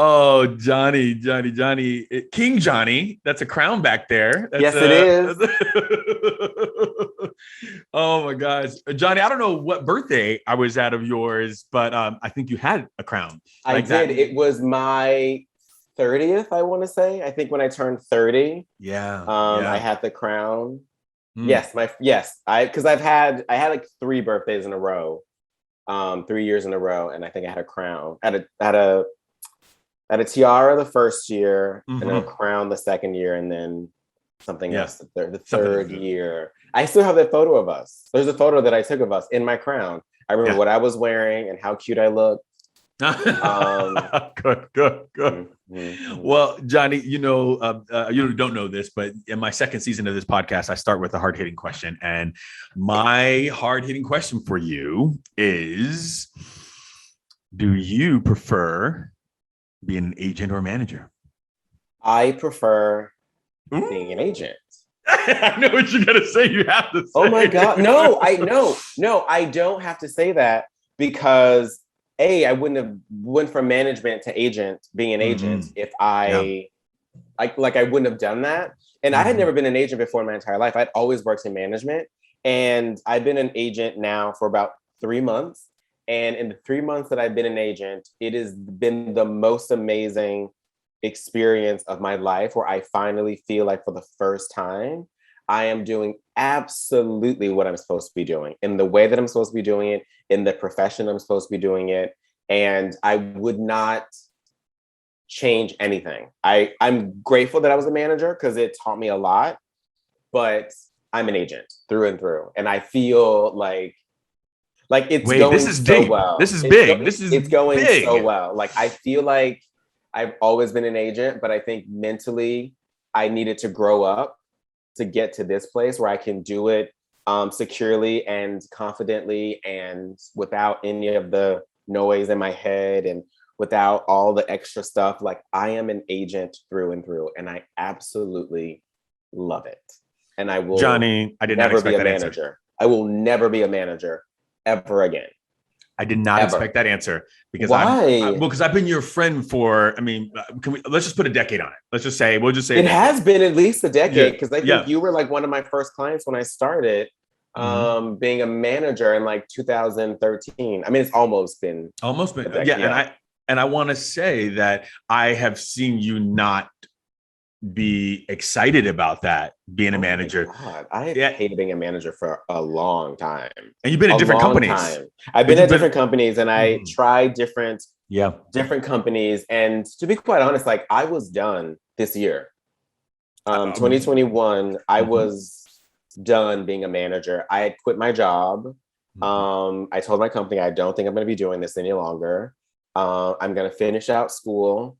Oh, Johnny, King Johnny. That's a crown back there. That's Yes, it is. Oh my gosh, Johnny. I don't know what birthday I was at of yours, but I think you had a crown I like that. did. It was my 30th, I want to say. I think when I turned 30, Yeah, I yeah. had the crown. Mm. I because I had like three birthdays in a row, 3 years in a row, and I think I had a crown. Had a tiara the first year, and then a Mm-hmm. crown the second year, and then something Yeah, else the something else. third year. I still have that photo of us. There's a photo that I took of us in my crown. I remember Yeah. what I was wearing and how cute I looked. Um, Good. mm, mm, mm. Well, Johnny, you don't know this, but in my second season of this podcast, I start with a hard hitting question. And my hard hitting question for you is, do you prefer being an agent or a manager? I prefer being an Ooh. agent. I know what you're going to say. You have to Oh my say. God. No, I don't have to say that because I wouldn't have went from management to agent, being an agent, Mm-hmm. if Yeah. I wouldn't have done that. And I had Mm-hmm. never been an agent before in my entire life. I'd always worked in management. And I've been an agent now for about 3 months. And in the 3 months that I've been an agent, it has been the most amazing experience of my life where I finally feel like for the first time, I am doing absolutely what I'm supposed to be doing in the way that I'm supposed to be doing it, in the profession I'm supposed to be doing it. And I would not change anything. I'm grateful that I was a manager because it taught me a lot, but I'm an agent through and through. And I feel like it's Wait, this going is so deep. well. This is big. This is It's going so big. well. Like I feel like I've always been an agent, but I think mentally I needed to grow up to get to this place where I can do it securely and confidently and without any of the noise in my head and without all the extra stuff. Like I am an agent through and through, and I absolutely love it. And I will Johnny, I did not never be expect a that answer. manager. I will never be a manager ever again. I did not Ever. expect that answer because Why? because I've been your friend for, I mean, let's just put a decade on it. We'll just say a It decade. has been at least a Yeah. decade because I think Yeah. you were like one of my first clients when I started Mhm. being a manager in like 2013. I mean, it's almost been Almost a been, yeah. decade. Yeah. And I want to say that I have seen you not be excited about that being a Oh my manager. God. I have Yeah. hated being a manager for a long time. And you've been A at different long companies. time. I've been You've at been, different companies and I Mhm. tried Yeah. different companies. And to be quite honest, like I was done this year. 2021, I Mhm. was done being a manager. I had quit my job. Mhm. I told my company I don't think I'm going to be doing this any longer. I'm going to finish out school,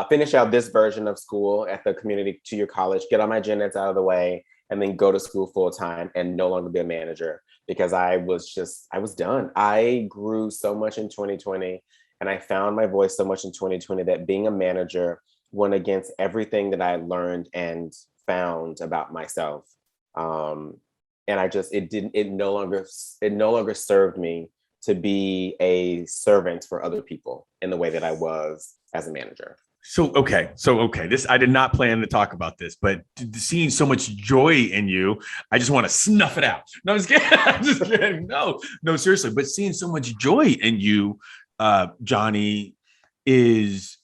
finish out this version of school at the community to your college, get all my gen eds out of the way, and then go to school full time and no longer be a manager because I was done. I grew so much in 2020 and I found my voice so much in 2020 that being a manager went against everything that I learned and found about myself. Um, and I just it no longer served me to be a servant for other people in the way that I was as a manager. So okay. This I did not plan to talk about this, but seeing so much joy in you, I just want to snuff it out. No, I'm just kidding. I'm just kidding. No, seriously. But seeing so much joy in you, Johnny, is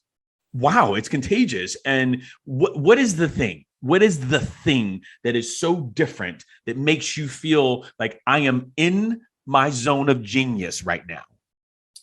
wow. It's contagious. And what is the thing? What is the thing that is so different that makes you feel like I am in my zone of genius right now?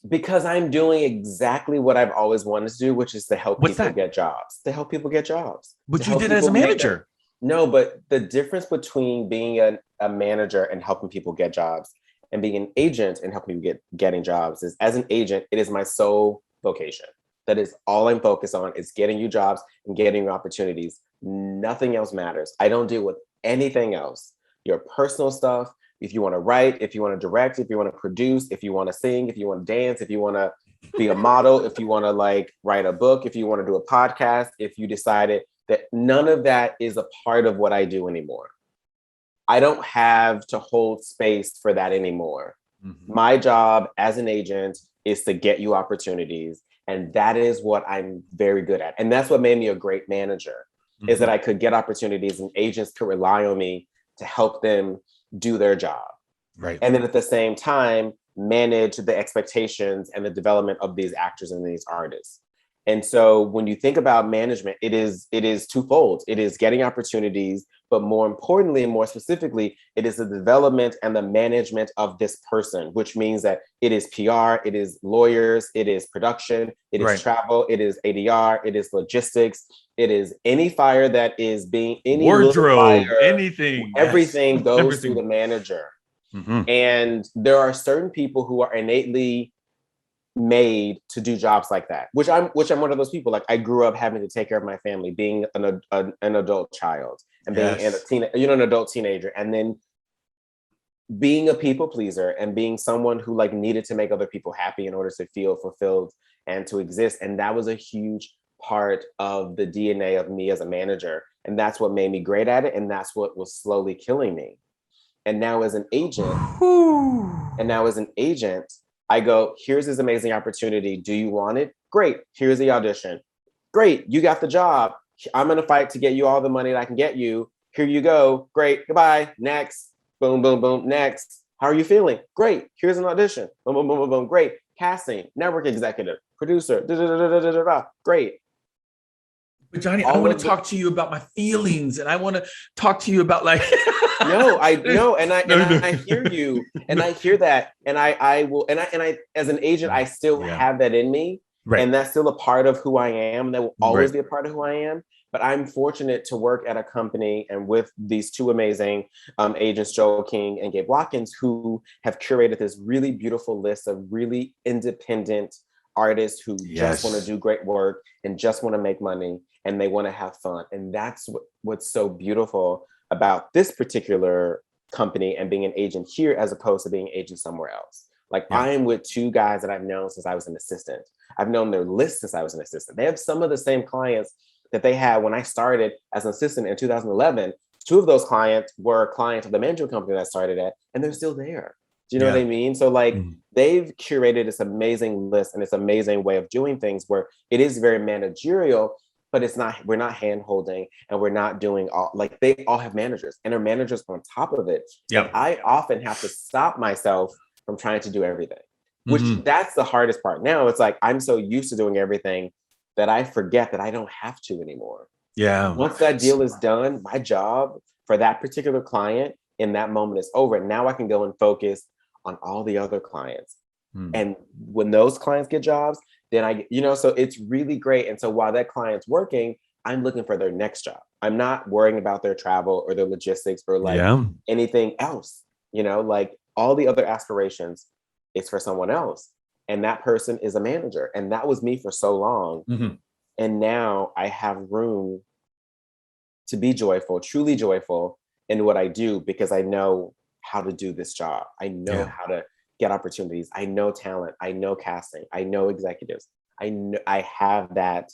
Because I'm doing exactly what I've always wanted to do, which is to help What's people that? get jobs, to help people get jobs, to But you help did it as people a make that. manager. No, but the difference between being a manager and helping people get jobs and being an agent and helping people getting jobs is as an agent, it is my sole vocation. That is all I'm focused on is getting you jobs and getting you opportunities. Nothing else matters. I don't deal with anything else. Your personal stuff, if you want to write, if you want to direct, if you want to produce, if you want to sing, if you want to dance, if you want to be a model, if you want to like write a book, if you want to do a podcast, if you decided that none of that is a part of what I do anymore. I don't have to hold space for that anymore. Mhm. My job as an agent is to get you opportunities And that is what I'm very good at. And that's what made me a great manager, is that I could get opportunities and agents could rely on me to help them do their job. Right. And then at the same time, manage the expectations and the development of these actors and these artists. And so when you think about management, it is twofold. It is getting opportunities, but more importantly and more specifically, it is the development and the management of this person, which means that it is PR, it is lawyers, it is production, it is travel, it is ADR, it is logistics, it is any fire that is being any wardrobe, fire, anything, everything goes everything through the manager. And there are certain people who are innately made to do jobs like that, which I'm one of those people. Like, I grew up having to take care of my family, being an adult child, and being an adult teenager, and then being a people pleaser and being someone who like needed to make other people happy in order to feel fulfilled and to exist. And that was a huge part of the DNA of me as a manager, and that's what made me great at it, and that's what was slowly killing me. And now as an agent, I go, here's this amazing opportunity. Do you want it? Great. Here's the audition. Great. You got the job. I'm going to fight to get you all the money that I can get you. Here you go. Great. Goodbye. Next. Boom, boom, boom. Next. How are you feeling? Great. Here's an audition. Boom, boom, boom, boom, boom. Great. Casting, network executive, producer. Great. But Johnny, I want to talk to you about my feelings, and I want to talk to you about like. No, I know, and I hear you, and I hear that, and I will, and I as an agent, I still have that in me, and that's still a part of who I am. That will always be a part of who I am. But I'm fortunate to work at a company and with these two amazing agents, Joel King and Gabe Watkins, who have curated this really beautiful list of really independent artists who just want to do great work and just want to make money and they want to have fun. And that's what's so beautiful about this particular company and being an agent here as opposed to being an agent somewhere else. Like, I am with two guys that I've known since I was an assistant. I've known their list since I was an assistant. They have some of the same clients that they had when I started as an assistant in 2011. Two of those clients were clients of the management company that I started at, and they're still there. Do you know what I mean? So like, they've curated this amazing list and this amazing way of doing things where it is very managerial, but it's not, we're not hand holding and we're not doing all, like, they all have managers and their managers on top of it. And I often have to stop myself from trying to do everything, which that's the hardest part. Now it's like, I'm so used to doing everything that I forget that I don't have to anymore. Once that deal is done, my job for that particular client in that moment is over. And now I can go and focus on all the other clients. And when those clients get jobs, then so it's really great. And so while that client's working, I'm looking for their next job. I'm not worrying about their travel or their logistics or like anything else, like all the other aspirations, it's for someone else. And that person is a manager. And that was me for so long. And now I have room to be joyful, truly joyful in what I do, because I know how to do this job. I know how to get opportunities. I know talent. I know casting. I know executives. I know I have that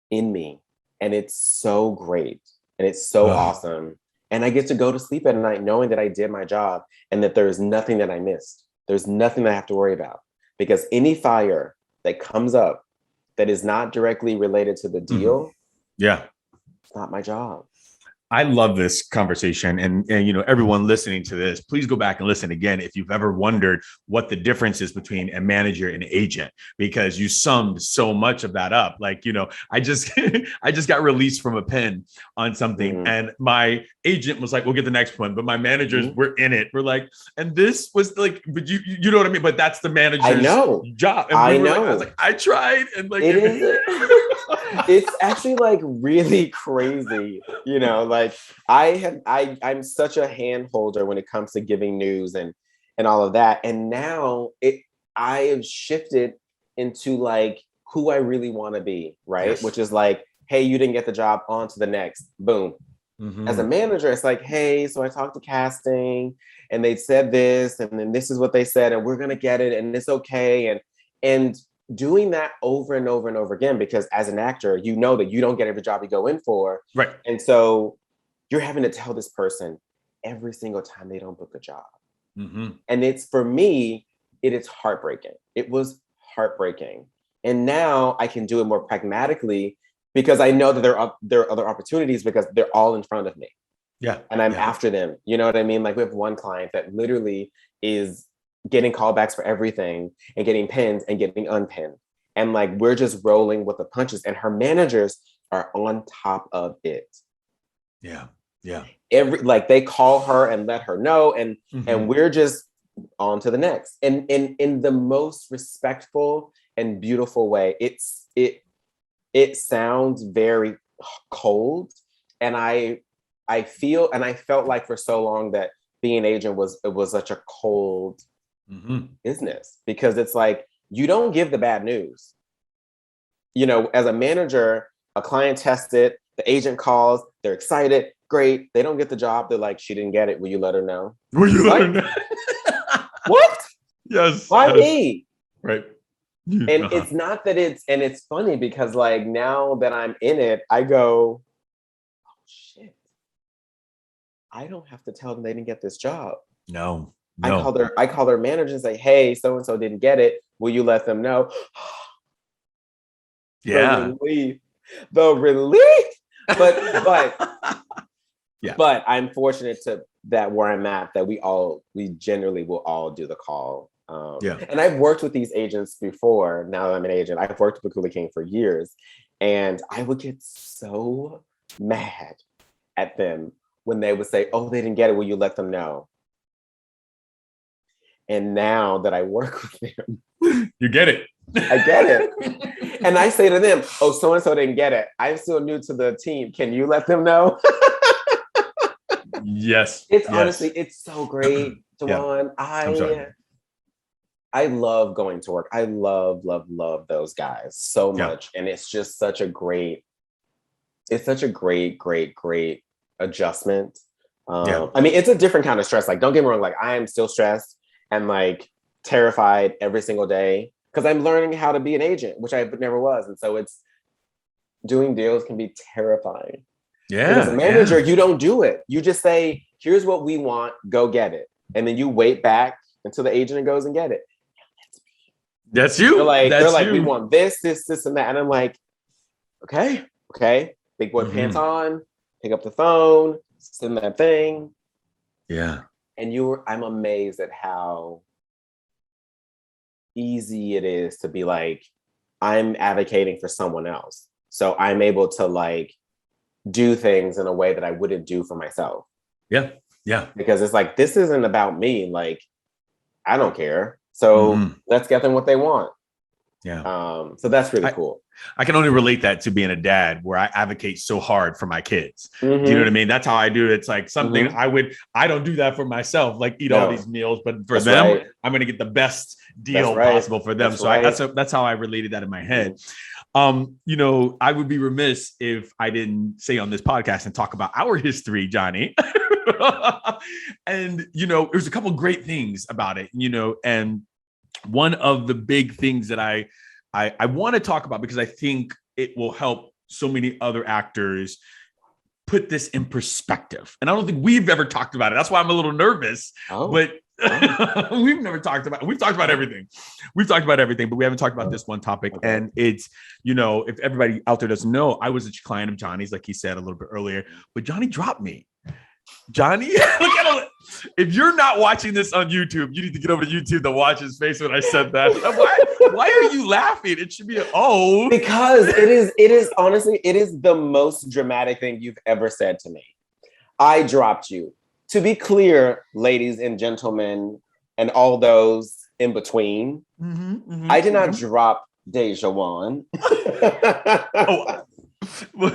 in me, and it's so great and it's so awesome. And I get to go to sleep at night knowing that I did my job and that there's nothing that I missed. There's nothing that I have to worry about, because any fire that comes up that is not directly related to the deal, it's not my job. I love this conversation, and everyone listening to this, please go back and listen again if you've ever wondered what the difference is between a manager and an agent, because you summed so much of that up. Like, I just I just got released from a pen on something, and my agent was like, "We'll get the next one," but my managers were in it. We're like, and this was like, but you know what I mean? But that's the manager's job. And I know. I was like, I tried, and like it is. It's actually like really crazy, like I'm such a hand holder when it comes to giving news and all of that. And now I have shifted into like who I really want to be, right? Which is like, hey, you didn't get the job, on to the next, boom. As a manager, it's like, hey, so I talked to casting and they said this, and then this is what they said, and we're gonna get it, and it's okay. And doing that over and over and over again, because as an actor, you know that you don't get every job you go in for. Right. And so you're having to tell this person every single time they don't book a job. And it's, for me, it is heartbreaking. It was heartbreaking. And now I can do it more pragmatically because I know that there are other opportunities because they're all in front of me. Yeah. And I'm yeah. after them. You know what I mean? Like we have one client that literally is getting callbacks for everything and getting pinned and getting unpinned. And like, we're just rolling with the punches, and her managers are on top of it. Yeah. Yeah. Like they call her and let her know. And we're just on to the next. And in the most respectful and beautiful way. It sounds very cold. And I felt like for so long that being an agent was such a cold business, because it's like, you don't give the bad news. You know, as a manager, a client tests it, the agent calls, they're excited, great. They don't get the job. They're like, she didn't get it. Will you let her know? Will you let her know? What? Yes. Why yes. me? Right. And it's not that it's funny because like now that I'm in it, I go, oh shit. I don't have to tell them they didn't get this job. No. I call their manager and say, hey, so-and-so didn't get it. Will you let them know? Yeah. The relief. But yeah. But I'm fortunate that where I'm at, that we generally will all do the call. And I've worked with these agents before. Now that I'm an agent, I've worked with Pakula King for years, and I would get so mad at them when they would say, oh, they didn't get it. Will you let them know? And now that I work with them, you get it. I get it. And I say to them, oh, so-and-so didn't get it. I'm still new to the team. Can you let them know? Yes. Honestly, it's so great, DaJuan. I love going to work. I love those guys so much. And it's just such a great adjustment. I mean, it's a different kind of stress. Like, don't get me wrong, like I am still stressed and like terrified every single day because I'm learning how to be an agent, which I never was. And so it's doing deals can be terrifying. Yeah. Because as a manager, you don't do it. You just say, here's what we want, go get it. And then you wait back until the agent goes and get it. That's you. They're like, we want this, and that. And I'm like, okay. Big boy pants on, pick up the phone, send that thing. Yeah. And I'm amazed at how easy it is to be like, I'm advocating for someone else. So I'm able to like do things in a way that I wouldn't do for myself. Yeah. Yeah. Because it's like, this isn't about me. Like, I don't care. So let's get them what they want. Yeah. So that's really cool. I can only relate that to being a dad where I advocate so hard for my kids. Do you know what I mean? That's how I do it. It's like something I don't do that for myself, like eat all these meals, but for them, I'm going to get the best deal possible for them. That's how I related that in my head. You know, I would be remiss if I didn't say on this podcast and talk about our history, Johnny. And, you know, there's a couple of great things about it, you know, and one of the big things that I want to talk about, because I think it will help so many other actors put this in perspective. And I don't think we've ever talked about it. That's why I'm a little nervous, but we've talked about everything. We've talked about everything, but we haven't talked about this one topic. And it's, you know, if everybody out there doesn't know, I was a client of Johnny's, like he said a little bit earlier, but Johnny dropped me. Johnny, look at it. If you're not watching this on YouTube, you need to get over to YouTube to watch his face when I said that. Why are you laughing? It should be because it is honestly, it is the most dramatic thing you've ever said to me. I dropped you. To be clear, ladies and gentlemen, and all those in between, I did not drop DaJuan.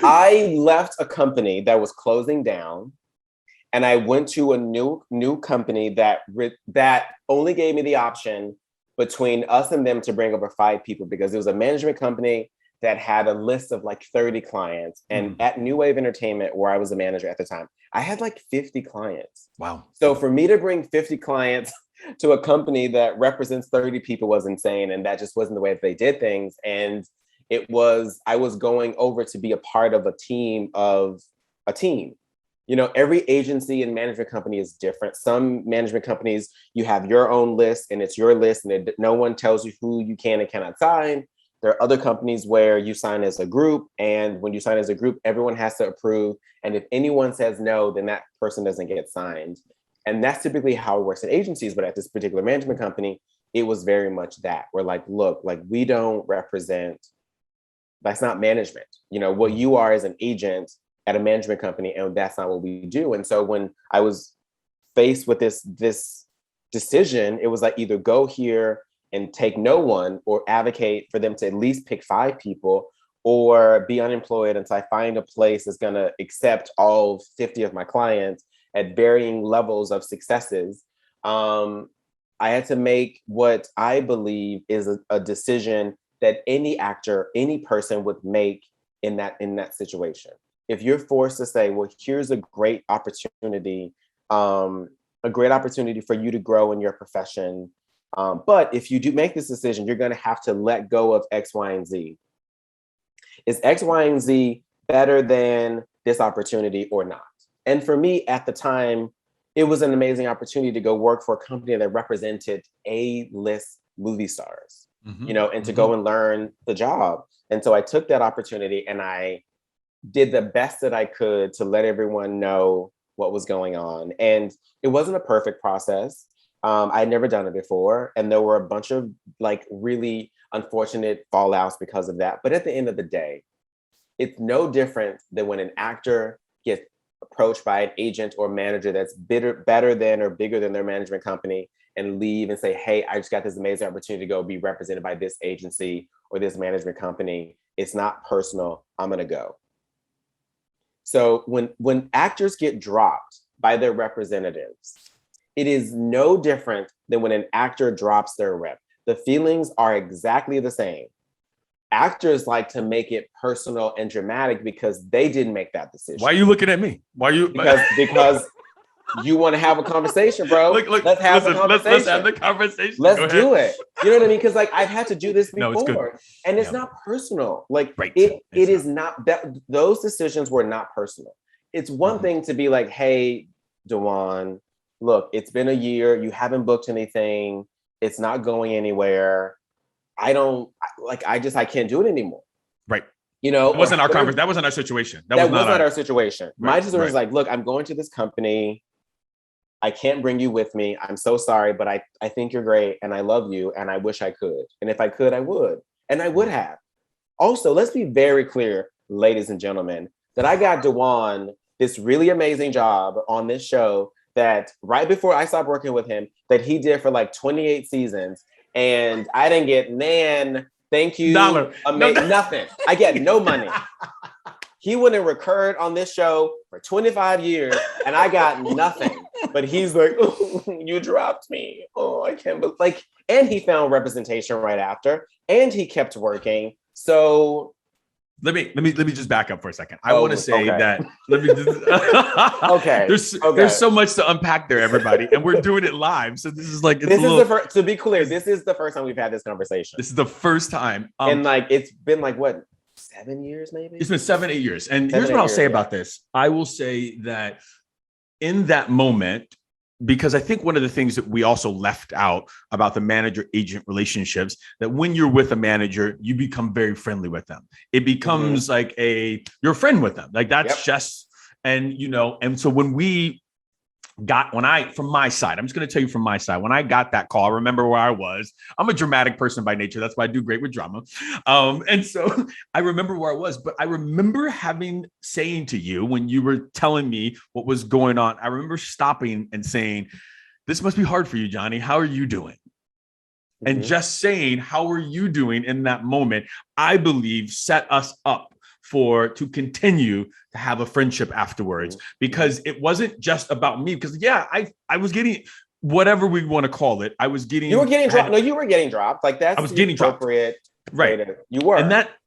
I left a company that was closing down. And I went to a new company that only gave me the option between us and them to bring over 5 people, because it was a management company that had a list of like 30 clients. And at New Wave Entertainment, where I was a manager at the time, I had like 50 clients. Wow. So for me to bring 50 clients to a company that represents 30 people was insane. And that just wasn't the way that they did things. And I was going over to be a part of a team. You know, every agency and management company is different. Some management companies, you have your own list and it's your list and no one tells you who you can and cannot sign. There are other companies where you sign as a group, and when you sign as a group, everyone has to approve. And if anyone says no, then that person doesn't get signed. And that's typically how it works in agencies. But at this particular management company, it was very much that. We're like, look, like we don't represent, that's not management. You know, what you are is an agent at a management company, and that's not what we do. And so when I was faced with this decision, it was like either go here and take no one, or advocate for them to at least pick 5 people, or be unemployed until I find a place that's going to accept all 50 of my clients at varying levels of successes. I had to make what I believe is a decision that any actor, any person would make in that situation. If you're forced to say, well, here's a great opportunity for you to grow in your profession. But if you do make this decision, you're going to have to let go of X, Y, and Z. Is X, Y, and Z better than this opportunity or not? And for me at the time, it was an amazing opportunity to go work for a company that represented A-list movie stars, you know, and to go and learn the job. And so I took that opportunity and I did the best that I could to let everyone know what was going on. And it wasn't a perfect process. I'd never done it before. And there were a bunch of like really unfortunate fallouts because of that. But at the end of the day, it's no different than when an actor gets approached by an agent or manager that's better than or bigger than their management company and leave and say, hey, I just got this amazing opportunity to go be represented by this agency or this management company. It's not personal. I'm going to go. So when actors get dropped by their representatives, it is no different than when an actor drops their rep. The feelings are exactly the same. Actors like to make it personal and dramatic because they didn't make that decision. Why are you looking at me? Why are you? Because you want to have a conversation, bro. Let's have a conversation. Let's have the conversation. Let's do it. You know what I mean? Because like I've had to do this before, no, it's good. And it's not personal. Like right. it is not that those decisions were not personal. It's one thing to be like, hey, DaJuan, look, it's been a year. You haven't booked anything. It's not going anywhere. I can't do it anymore. Right. You know, it wasn't our conversation. That wasn't our situation. That was not our situation. Right, my decision was like, look, I'm going to this company. I can't bring you with me. I'm so sorry, but I think you're great and I love you and I wish I could. And if I could, I would. And I would have. Also, let's be very clear, ladies and gentlemen, that I got DaJuan this really amazing job on this show that right before I stopped working with him, that he did for like 28 seasons. And I didn't get thank you. Nothing. I get no money. He wouldn't recurred on this show for 25 years and I got nothing. But he's like, oh, you dropped me. Oh, I can't believe, like, and he found representation right after and he kept working. So let me just back up for a second. I want to say that let me just there's so much to unpack there, everybody. And we're doing it live. So this is like to be clear, this is the first time we've had this conversation. This is the first time. And like it's been like what, 7 years maybe? It's been 7-8 years. And here's what I'll say about this. I will say that in that moment, because I think one of the things that we also left out about the manager-agent relationships, that when you're with a manager, you become very friendly with them. It becomes like you're a friend with them. Like that's just, and you know, and so when from my side, I'm just going to tell you from my side, when I got that call, I remember where I was. I'm a dramatic person by nature. That's why I do great with drama. And so I remember where I was, but I remember saying to you when you were telling me what was going on, I remember stopping and saying, this must be hard for you, Johnny. How are you doing? And just saying, how are you doing in that moment, I believe set us up to continue to have a friendship afterwards, because it wasn't just about me. Because I was getting whatever we want to call it. You were getting dropped. No, you were getting dropped. Like that's I was getting dropped. Right. You were.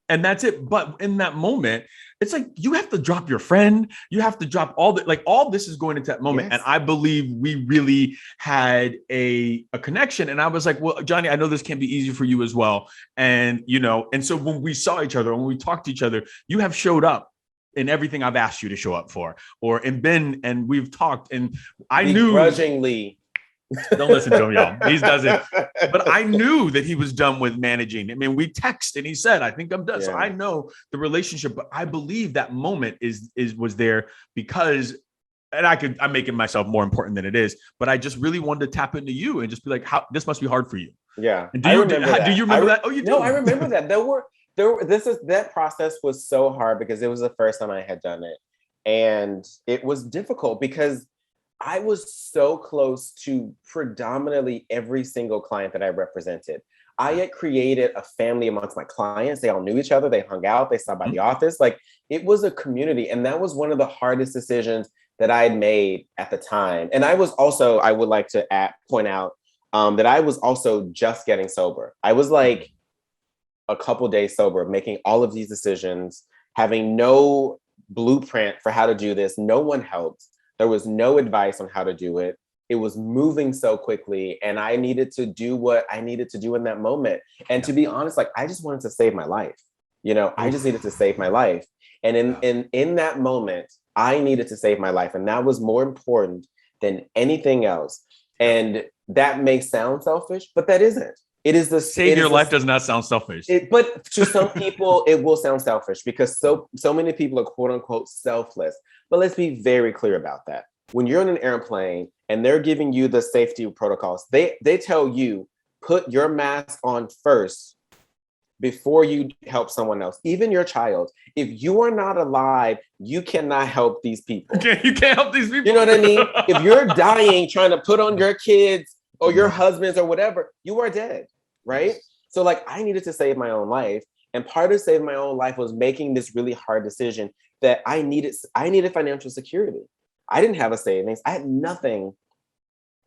And that's it. But in that moment, it's like you have to drop your friend. You have to drop all this is going into that moment. Yes. And I believe we really had a connection. And I was like, well, Johnny, I know this can't be easy for you as well. And, you know, and so when we saw each other, when we talked to each other, you have showed up in everything I've asked you to show up for, and we've talked, and I knew begrudgingly. Don't listen to him, y'all. He doesn't. But I knew that he was done with managing. I mean, we text and he said, "I think I'm done." Yeah. So I know the relationship, but I believe that moment was there because, and I'm making myself more important than it is, but I just really wanted to tap into you and just be like, "How this must be hard for you." Yeah. And do you remember that? Oh, you do. No, I remember that. That process was so hard because it was the first time I had done it. And it was difficult because I was so close to predominantly every single client that I represented. I had created a family amongst my clients. They all knew each other. They hung out. They stopped by the office. Like, it was a community. And that was one of the hardest decisions that I had made at the time. And I would like to point out that I was also just getting sober. I was like a couple days sober, making all of these decisions, having no blueprint for how to do this. No one helped. There was no advice on how to do it. It was moving so quickly, and I needed to do what I needed to do in that moment. And to be honest, like, I just wanted to save my life. I just needed to save my life. And in that moment, I needed to save my life. And that was more important than anything else. And that may sound selfish, but that isn't. It is the save your life does not sound selfish. But to some people, it will sound selfish because so many people are quote unquote selfless. But let's be very clear about that. When you're in an airplane and they're giving you the safety protocols, they tell you, put your mask on first before you help someone else, even your child. If you are not alive, you cannot help these people. You can't help these people. You know what I mean? If you're dying trying to put on your kids or your husbands or whatever, you are dead, right? So like, I needed to save my own life. And part of saving my own life was making this really hard decision that I needed financial security. I didn't have a savings. I had nothing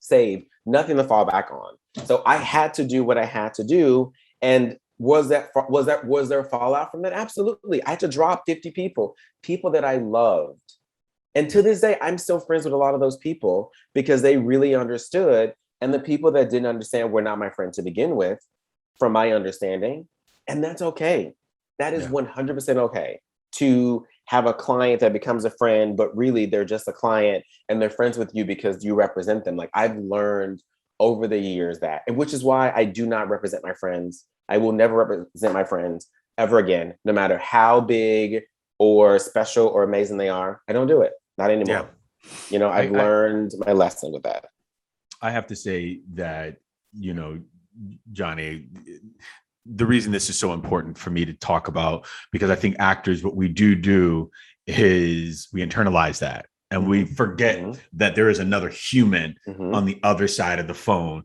saved, nothing to fall back on. So I had to do what I had to do. And was there fallout from that? Absolutely. I had to drop 50 people that I loved. And to this day, I'm still friends with a lot of those people because they really understood. And the people that didn't understand were not my friend to begin with, from my understanding. And that's okay. That is 100% okay to have a client that becomes a friend, but really they're just a client and they're friends with you because you represent them. Like, I've learned over the years that, and which is why I do not represent my friends. I will never represent my friends ever again, no matter how big or special or amazing they are. I don't do it. Not anymore. Yeah. I've learned my lesson with that. I have to say that, Johnny, the reason this is so important for me to talk about, because I think actors, what we do is we internalize that and we forget that there is another human on the other side of the phone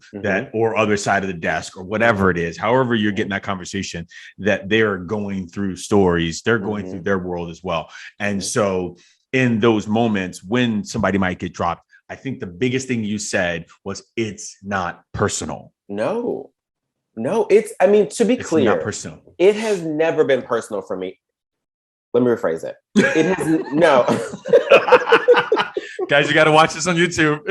or other side of the desk or whatever it is, however you're getting that conversation, that they're going through stories, they're going through their world as well. And so in those moments when somebody might get dropped, I think the biggest thing you said was, it's not personal. No, to be clear, not personal. It has never been personal for me. Let me rephrase it. It has no. Guys, you got to watch this on YouTube.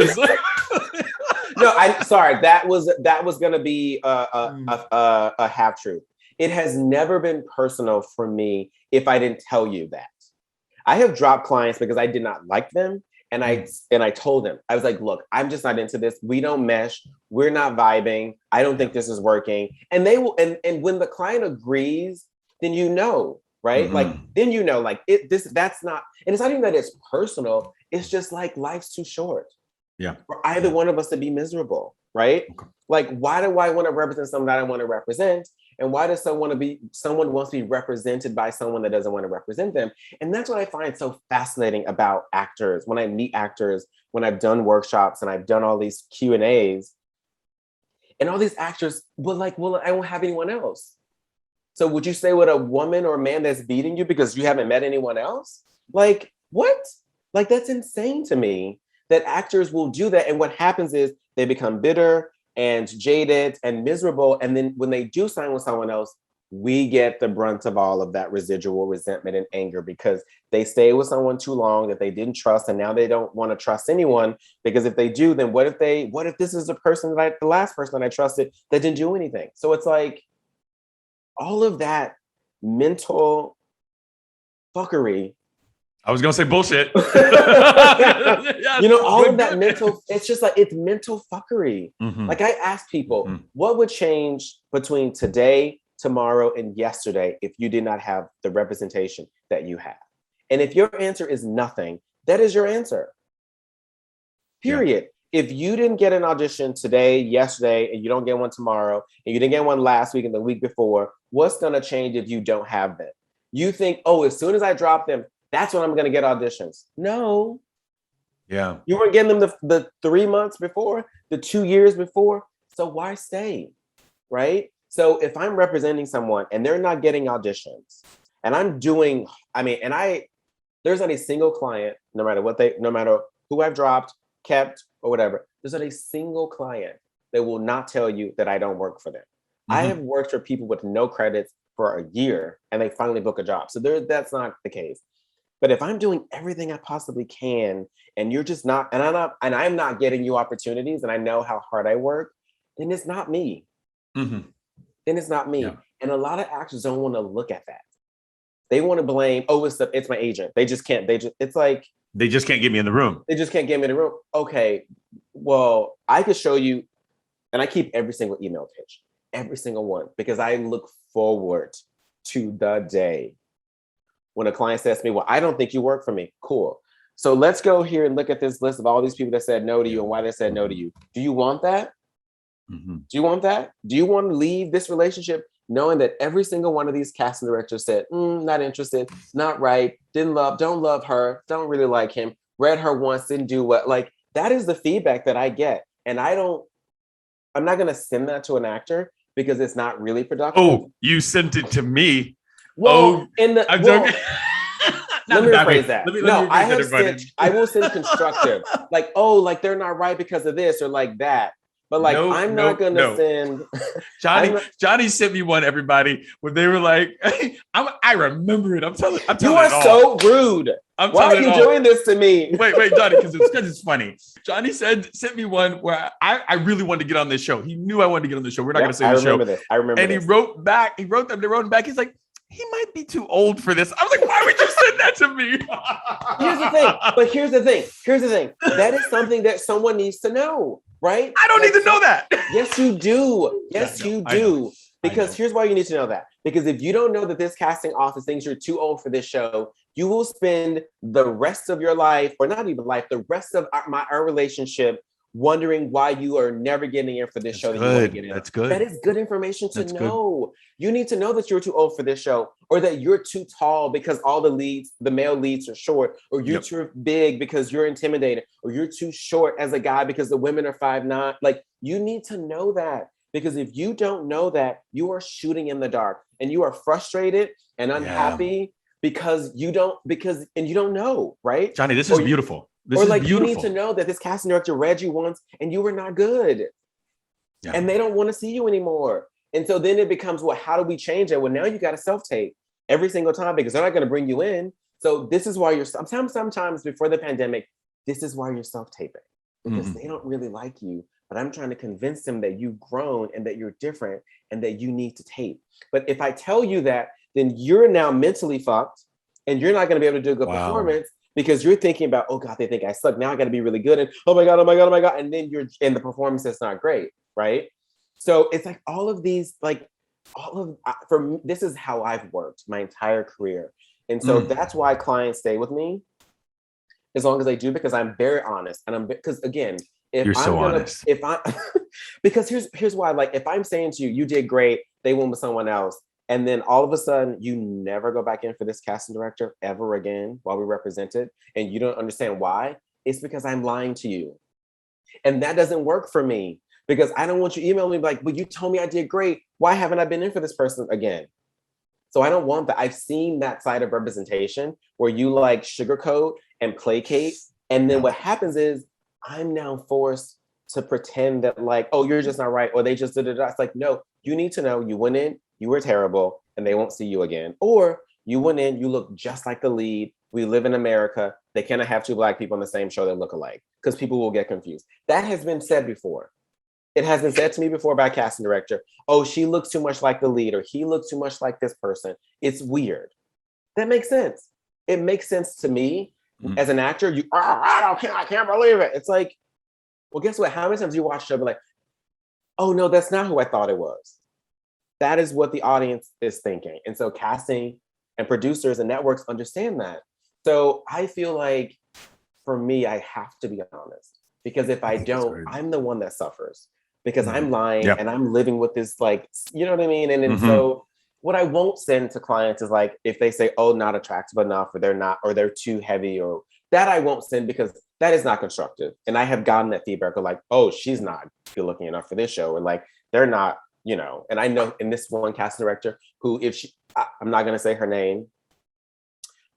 No, I'm sorry. That was going to be a half truth. It has never been personal for me if I didn't tell you that. I have dropped clients because I did not like them. And I told them, I was like, look, I'm just not into this. We don't mesh. We're not vibing. I don't think this is working. And they will, and when the client agrees, then right? Like, then like that's not, and it's not even that it's personal. It's just like, life's too short. Yeah. For either one of us to be miserable, right? Okay. Like, why do I want to represent someone that I want to represent? And why does someone wants to be represented by someone that doesn't want to represent them? And that's what I find so fascinating about actors. When I meet actors, when I've done workshops and I've done all these Q&As, and all these actors will like, well, I won't have anyone else. So would you stay with a woman or a man that's beating you because you haven't met anyone else? Like, what? Like, that's insane to me that actors will do that. And what happens is they become bitter and jaded and miserable. And then when they do sign with someone else, we get the brunt of all of that residual resentment and anger because they stay with someone too long that they didn't trust. And now they don't want to trust anyone, because if they do, then what if this is the last person that I trusted that didn't do anything? So it's like all of that mental fuckery I was gonna say bullshit. You know, all of that mental, it's just like, it's mental fuckery. Mhm. Like, I asked people, what would change between today, tomorrow, and yesterday if you did not have the representation that you have? And if your answer is nothing, that is your answer. Period. If you didn't get an audition today, yesterday, and you don't get one tomorrow, and you didn't get one last week and the week before, what's going to change if you don't have them? You think, oh, as soon as I drop them, that's when I'm going to get auditions. No. Yeah. You weren't getting them the 3 months before, the 2 years before. So why stay? Right? So if I'm representing someone and they're not getting auditions, and I'm doing, there's not a single client, no matter who I've dropped, kept, or whatever, there's not a single client that will not tell you that I don't work for them. I have worked for people with no credits for a year and they finally book a job. So that's not the case. But if I'm doing everything I possibly can and you're just not, and I'm not getting you opportunities and I know how hard I work, then it's not me. Then it's not me. Yeah. And a lot of actors don't want to look at that. They want to blame, oh, it's my agent. It's like, they just can't get me in the room. They just can't get me in the room. Okay, well, I could show you, and I keep every single email pitch, every single one, because I look forward to the day when a client says to me, well, I don't think you work for me. Cool. So let's go here and look at this list of all these people that said no to you and why they said no to you. Do you want that? Do you want that? Do you want to leave this relationship knowing that every single one of these casting directors said, not interested, not right, don't love her, don't really like him, read her once, didn't do what, like, that is the feedback that I get. And I'm not going to send that to an actor because it's not really productive. Oh, you sent it to me. Well, I'm joking. Let me rephrase that. I will send constructive, like, oh, like they're not right because of this or like that. But like, I'm not going to send. Johnny sent me one, everybody, when they were like, I remember it. I'm telling you are so rude. Why are you doing this to me? Wait, Johnny, because it's funny. Johnny sent me one where I really wanted to get on this show. He knew I wanted to get on the show. We're not going to say the show. I remember and this. He wrote back. They wrote him back. He's like, he might be too old for this. I was like, why would you send that to me? Here's the thing. That is something that someone needs to know, right? I don't need to know that. Yes, you do. Yes, you do. Because here's why you need to know that. Because if you don't know that this casting office thinks you're too old for this show, you will spend the rest of your life, or not even life, the rest of our relationship wondering why you are never getting in for this show that you want to get in. That's good. That is good information to know. You need to know that you're too old for this show, or that you're too tall because all the male leads are short, or you're too big because you're intimidated, or you're too short as a guy because the women are 5'9". Like, you need to know that, because if you don't know that, you are shooting in the dark and you are frustrated and unhappy because you don't know, right? Johnny, this is beautiful. You need to know that this casting director read you once and you were not good. Yeah. And they don't want to see you anymore. And so then it becomes, well, how do we change it? Well, now you got to self-tape every single time because they're not going to bring you in. So this is why you're sometimes before the pandemic, this is why you're self-taping, because they don't really like you. But I'm trying to convince them that you've grown and that you're different and that you need to tape. But if I tell you that, then you're now mentally fucked and you're not going to be able to do a good performance. Because you're thinking about, oh God, they think I suck. Now I got to be really good. And oh my God. And then the performance is not great, right? So it's like all of these, this is how I've worked my entire career. And so that's why clients stay with me as long as they do, because I'm very honest. And because again, honest. Because here's why, like, if I'm saying to you, you did great, they went with someone else. And then all of a sudden, you never go back in for this casting director ever again while we represent it. And you don't understand why. It's because I'm lying to you. And that doesn't work for me, because I don't want you emailing me like, well, you told me I did great. Why haven't I been in for this person again? So I don't want that. I've seen that side of representation where you like sugarcoat and placate. And then what happens is I'm now forced to pretend that like, oh, you're just not right. Or they just did it. It's like, no, you need to know you went in, you were terrible, and they won't see you again. Or you went in, you look just like the lead. We live in America. They cannot have two Black people on the same show that look alike, because people will get confused. That has been said before. It has been said to me before by a casting director. Oh, she looks too much like the lead, or he looks too much like this person. It's weird. That makes sense. it makes sense to me as an actor. I can't believe it. It's like, well, guess what? How many times you watch a show be like, oh no, that's not who I thought it was. That is what the audience is thinking. And so casting and producers and networks understand that. So I feel like for me, I have to be honest, because if I don't, I'm the one that suffers because I'm lying and I'm living with this, like, you know what I mean? And so what I won't send to clients is like, if they say, oh, not attractive enough, or they're not, or they're too heavy, or that I won't send, because that is not constructive. And I have gotten that feedback of like, oh, she's not good looking enough for this show. And like, they're not, you know, and I know in this one casting director who, if she, I'm not going to say her name.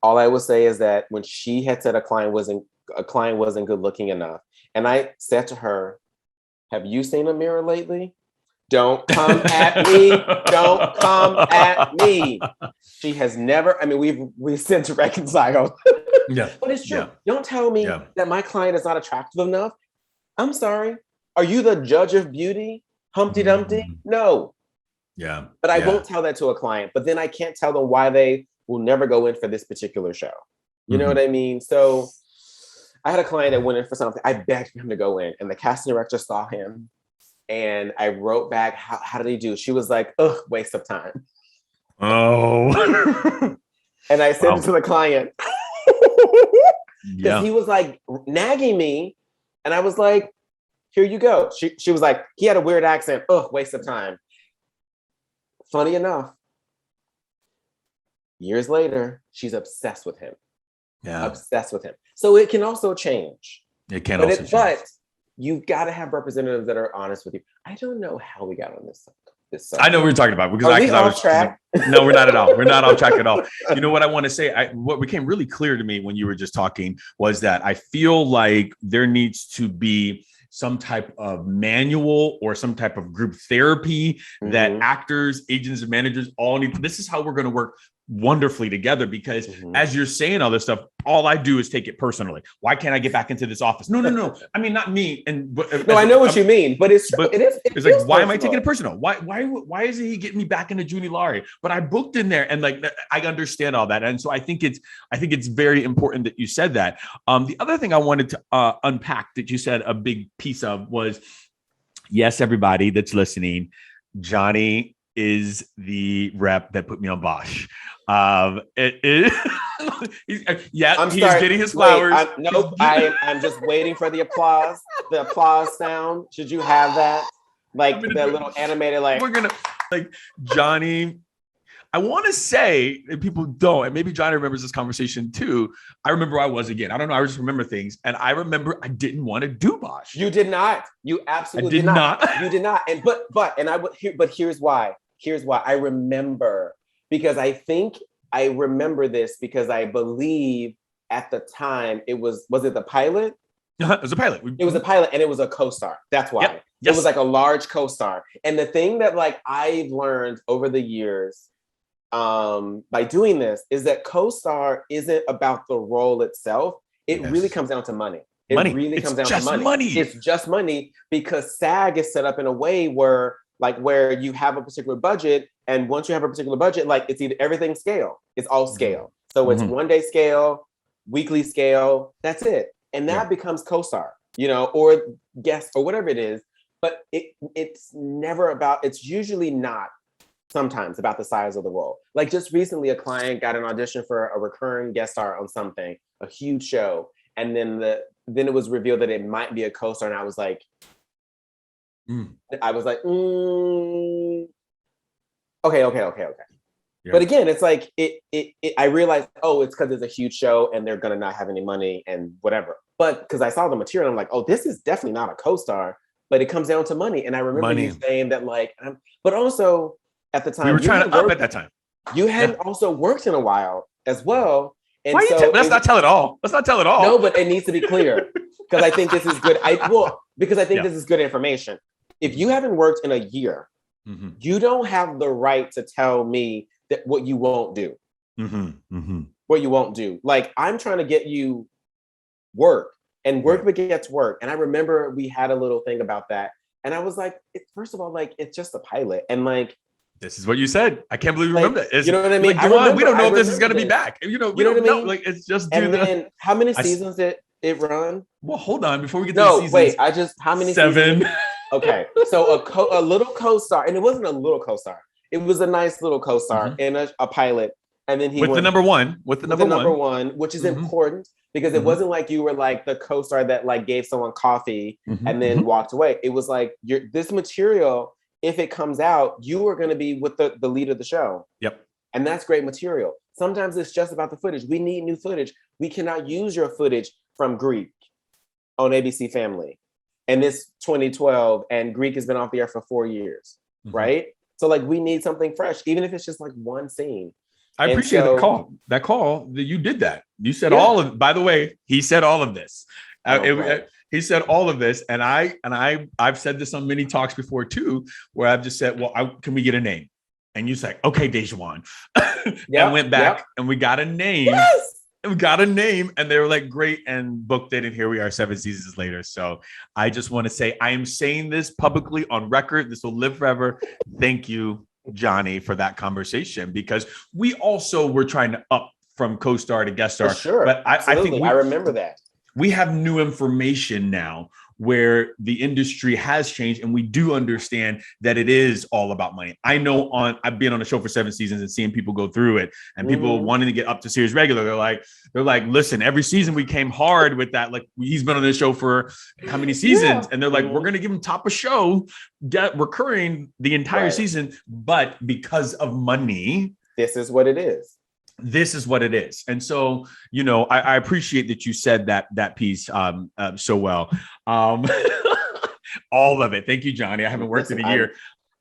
All I will say is that when she had said a client wasn't good looking enough, and I said to her, have you seen a mirror lately? Don't come at me. Don't come at me. She has never, I mean, we've since reconciled. Yeah. But it's true. Don't tell me that my client is not attractive enough. I'm sorry. Are you the judge of beauty? Humpty Dumpty? No. Yeah. But I won't tell that to a client. But then I can't tell them why they will never go in for this particular show. You know what I mean? So I had a client that went in for something. I begged him to go in, and the casting director saw him. And I wrote back, how did he do? She was like, ugh, waste of time. Oh. And I sent it to the client. Because he was like nagging me. And I was like, here you go. She was like, he had a weird accent. Ugh, waste of time. Funny enough, years later, she's obsessed with him. Yeah. Obsessed with him. So it can also change. It can also change. But you've got to have representatives that are honest with you. I don't know how we got on this subject. I know what we're talking about because I was off track. No, we're not at all. We're not off track at all. You know what I want to say? What became really clear to me when you were just talking was that I feel like there needs to be some type of manual or some type of group therapy that actors, agents, and managers all need. This is how we're going to work wonderfully together, because as you're saying all this stuff, all I do is take it personally. Why can't I get back into this office? No. I mean, not me. And no, I know what you mean, but it's like, why am I taking it personal? Why isn't he getting me back into Junie Laurie? But I booked in there, and like I understand all that, and so I think it's very important that you said that. The other thing I wanted to unpack that you said a big piece of was, yes, everybody that's listening, Johnny is the rep that put me on Bosch. He's getting his flowers. I'm just waiting for the applause sound. Should you have that? Like that little animated, like we're gonna like Johnny. I want to say that people don't, and maybe Johnny remembers this conversation too. I remember I was again. I don't know. I just remember things, and I remember I didn't want to do Bosch. You did not. You absolutely did not. You did not. And but here's why. Here's why I remember, because I think I remember this because I believe at the time it was it the pilot? It was a pilot. It was a pilot, and it was a Costar. That's why. Yep. Yes. It was like a large Costar. And the thing that like I've learned over the years by doing this is that Costar isn't about the role itself. It really comes down to money. It really comes down to money. It's just money, because SAG is set up in a way where you have a particular budget, and once you have a particular budget, like it's either everything scale. It's all scale. So it's 1 day scale, weekly scale. That's it, and that becomes Costar, or guest or whatever it is. But it's never about. It's usually not. Sometimes about the size of the role. Like just recently, a client got an audition for a recurring guest star on something, a huge show, and then it was revealed that it might be a co-star, and I was like, okay. Yeah. But again, it's like I realized, it's because it's a huge show and they're gonna not have any money and whatever. But because I saw the material, I'm like, this is definitely not a co-star, but it comes down to money. And I remember you saying that, like, but also at the time, we were trying to up at that time. You hadn't also worked in a while as well. And let's not tell it all. Let's not tell it all. No, but it needs to be clear, because I think this is good. Because I think this is good information. If you haven't worked in a year, you don't have the right to tell me that what you won't do. What you won't do. Like, I'm trying to get you work, and work begets work. And I remember we had a little thing about that. And I was like, first of all, like, it's just a pilot. And like, This is what you said. I can't believe you remember that. You know what I mean? Like, DaJuan, we don't know if this is going to be back. You know what I mean? Like, it's just and then how many seasons did it run? Well, hold on before we get to the seasons. Wait, how many 7 seasons? Okay, so a little co-star, and it wasn't a little co-star. It was a nice little co-star in a pilot, and then he with the number one, which is important because it wasn't like you were like the co-star that like gave someone coffee and then walked away. It was like this material. If it comes out, you are going to be with the lead of the show. Yep. And that's great material. Sometimes it's just about the footage. We need new footage. We cannot use your footage from Greek on ABC Family. And it's 2012 and Greek has been off the air for 4 years, right? So like we need something fresh, even if it's just like one scene. I appreciate the call. That call that you did that. You said all of, by the way, he said all of this. He said all of this, and I've said this on many talks before too, where I've just said, "Well, can we get a name?" And you say, "Okay, DaJuan," and went back and we got a name. Yes! And we got a name, and they were like, "Great," and booked it. And here we are, 7 seasons later. So I just want to say, I am saying this publicly on record. This will live forever. Thank you, Johnny, for that conversation, because we also were trying to up from co-star to guest star. For sure, but I think I remember that. We have new information now where the industry has changed, and we do understand that it is all about money. I know I've been on a show for 7 seasons and seeing people go through it, and people wanting to get up to series regular. They're like, listen, every season we came hard with that. Like, he's been on this show for how many seasons? And they're like, we're going to give him top of show, get recurring the entire season. But because of money, this is what it is. This is what it is. And so, you know, I appreciate that you said that piece so well. All of it. Thank you, Johnny. I haven't worked in a year.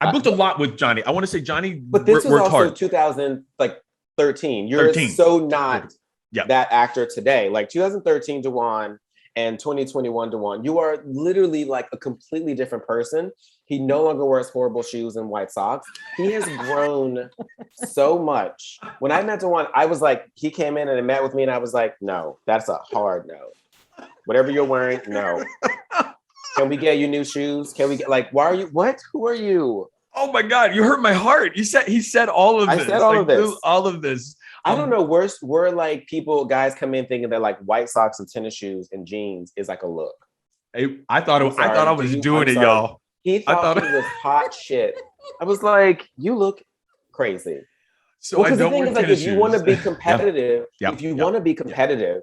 I booked a lot with Johnny. I want to say Johnny, but this was also hard. 2013. You're 13. So not that actor today. Like 2013 DaJuan and 2021 DaJuan, you are literally like a completely different person. He no longer wears horrible shoes and white socks. He has grown so much. When I met DaJuan, I was like, he came in and met with me and I was like, no, that's a hard no. Whatever you're wearing, no. Can we get you new shoes? Can we get why are you, what? Who are you? Oh my God, you hurt my heart. He said all of this. I said all of this. All of this. I don't know. We're like guys come in thinking that like white socks and tennis shoes and jeans is like a look. I thought I was doing it, y'all. He thought it was hot shit. I was like, you look crazy. So I don't the thing wear is, like, if you want to be competitive, want to be competitive,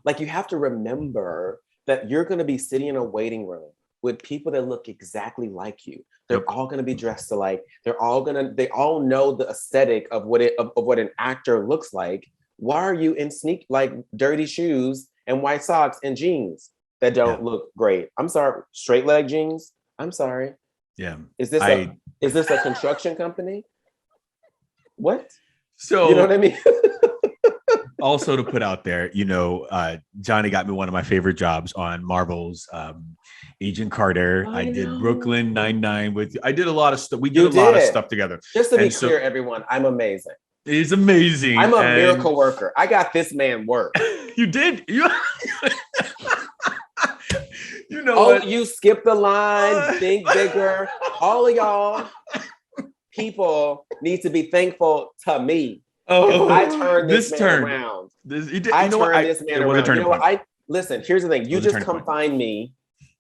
like you have to remember that you're going to be sitting in a waiting room with people that look exactly like you. They're all going to be dressed alike. They all know the aesthetic of what an actor looks like. Why are you in dirty shoes and white socks and jeans that don't look great? I'm sorry, straight leg jeans. I'm sorry. Yeah. Is this a construction company? What? So you know what I mean? Also to put out there, you know, Johnny got me one of my favorite jobs on Marvel's Agent Carter. I did Brooklyn Nine-Nine with you. I did a lot of stuff. We did a lot of stuff together. Just to be clear, everyone, I'm amazing. It's amazing. I'm a miracle worker. I got this man work. You did. You know, you skipped the line. Think bigger. All of y'all people need to be thankful to me. I turned this man around. I turned this man around. You know what? Listen, here's the thing. You just come find me.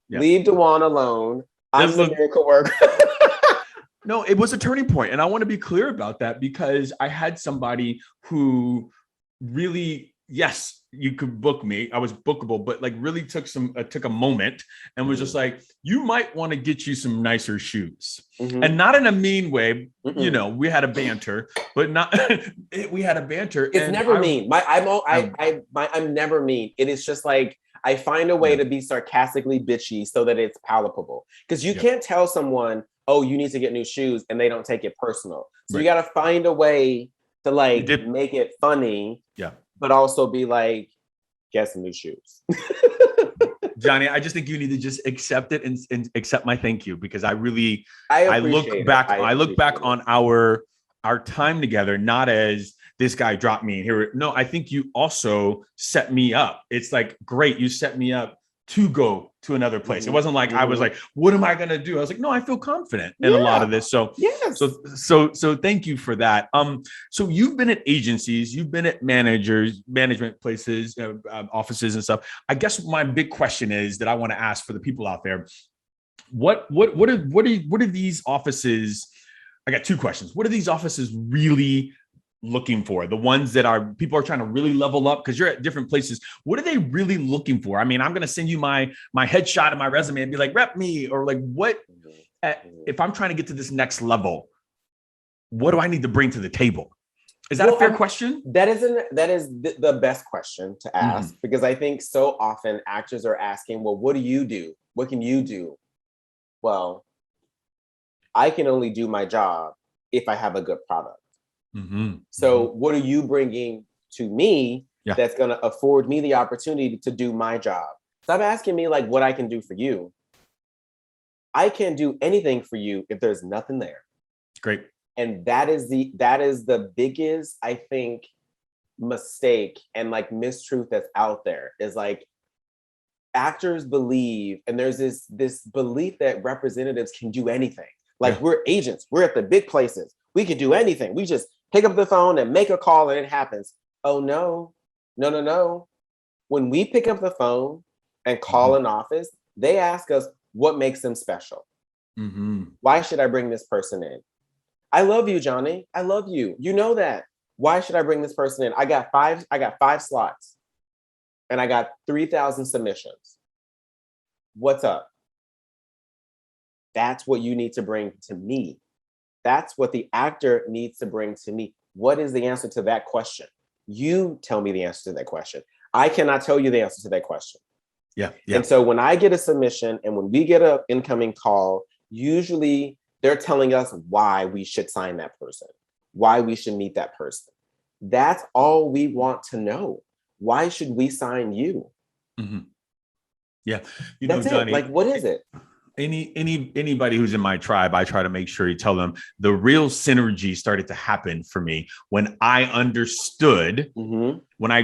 Yeah. Leave DaJuan alone. I'm the miracle worker. No, it was a turning point. And I want to be clear about that because I had somebody who really, yes, you could book me. I was bookable, but like really took a moment and was just like, you might want to get you some nicer shoes. And not in a mean way. You know, we had a banter, but we had a banter. It's never mean. I'm never mean. It is just like, I find a way to be sarcastically bitchy so that it's palatable. Because you can't tell someone, oh, you need to get new shoes, and they don't take it personal. So you got to find a way to make it funny. Yeah. But also be like, get some new shoes. Johnny, I just think you need to just accept it and accept my thank you, because I look back on our time together, not as this guy dropped me here. No, I think you also set me up. It's like, great, you set me up to go to another place. It wasn't like I was like, what am I going to do? I was like, no, I feel confident in a lot of this. So, so thank you for that. So you've been at agencies, you've been at management places, offices and stuff. I guess my big question is that I want to ask for the people out there. What are these offices? I got two questions. What are these offices really looking for? The ones that people are trying to really level up because you're at different places. What are they really looking for? I mean, I'm going to send you my headshot and my resume and be like, rep me, or like, what, if I'm trying to get to this next level, what do I need to bring to the table? Is that a fair question? That is the best question to ask, because I think so often actors are asking, well, what do you do? What can you do? Well, I can only do my job if I have a good product. So what are you bringing to me that's going to afford me the opportunity to do my job? Stop asking me like what I can do for you. I can't do anything for you if there's nothing there. Great. And that is the biggest, I think, mistake and like mistruth that's out there, is like actors believe, and there's this belief that representatives can do anything. Like we're agents, we're at the big places, we can do anything. We just pick up the phone and make a call and it happens. Oh no. When we pick up the phone and call an office, they ask us what makes them special. Why should I bring this person in? I love you, Johnny. I love you. You know that. Why should I bring this person in? I got five slots and I got 3,000 submissions. What's up? That's what you need to bring to me. That's what the actor needs to bring to me. What is the answer to that question? You tell me the answer to that question. I cannot tell you the answer to that question. Yeah. And so when I get a submission and when we get an incoming call, usually they're telling us why we should sign that person, why we should meet that person. That's all we want to know. Why should we sign you? Yeah. That's Johnny, like, what is it? Anybody who's in my tribe, I try to make sure you tell them the real synergy started to happen for me when I understood, when I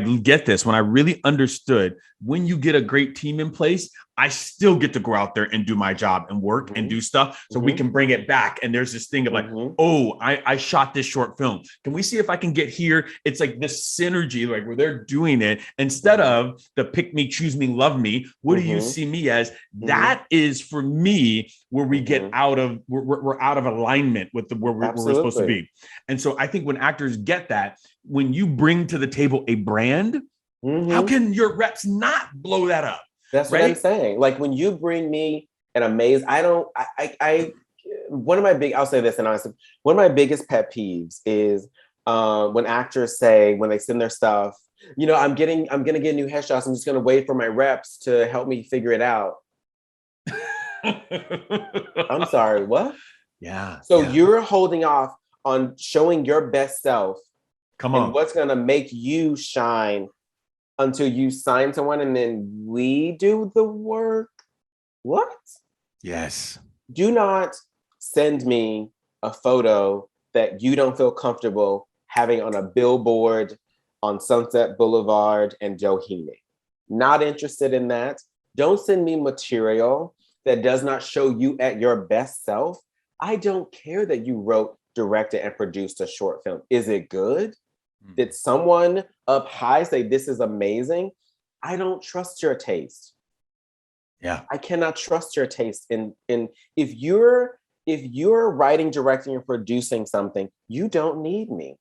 really understood, when you get a great team in place, I still get to go out there and do my job and work and do stuff so we can bring it back. And there's this thing of like, oh, I shot this short film. Can we see if I can get here? It's like this synergy, like where they're doing it instead of the pick me, choose me, love me. What do you see me as? That is for me where we get we're out of alignment with where we're supposed to be. And so I think when actors get that, when you bring to the table a brand, how can your reps not blow that up? That's what I'm saying. Like when you bring me an amazing, one of my big, I'll say this and honestly, one of my biggest pet peeves is when actors say, when they send their stuff, I'm going to get new headshots. I'm just going to wait for my reps to help me figure it out. I'm sorry, what? Yeah. So you're holding off on showing your best self. Come on. And what's going to make you shine until you sign someone and then we do the work. What? Yes. Do not send me a photo that you don't feel comfortable having on a billboard on Sunset Boulevard and Doheny. Not interested in that. Don't send me material that does not show you at your best self. I don't care that you wrote, directed, and produced a short film. Is it good? Did someone up high say this is amazing? I don't trust your taste. Yeah. I cannot trust your taste in if you're writing, directing, and producing something, you don't need me.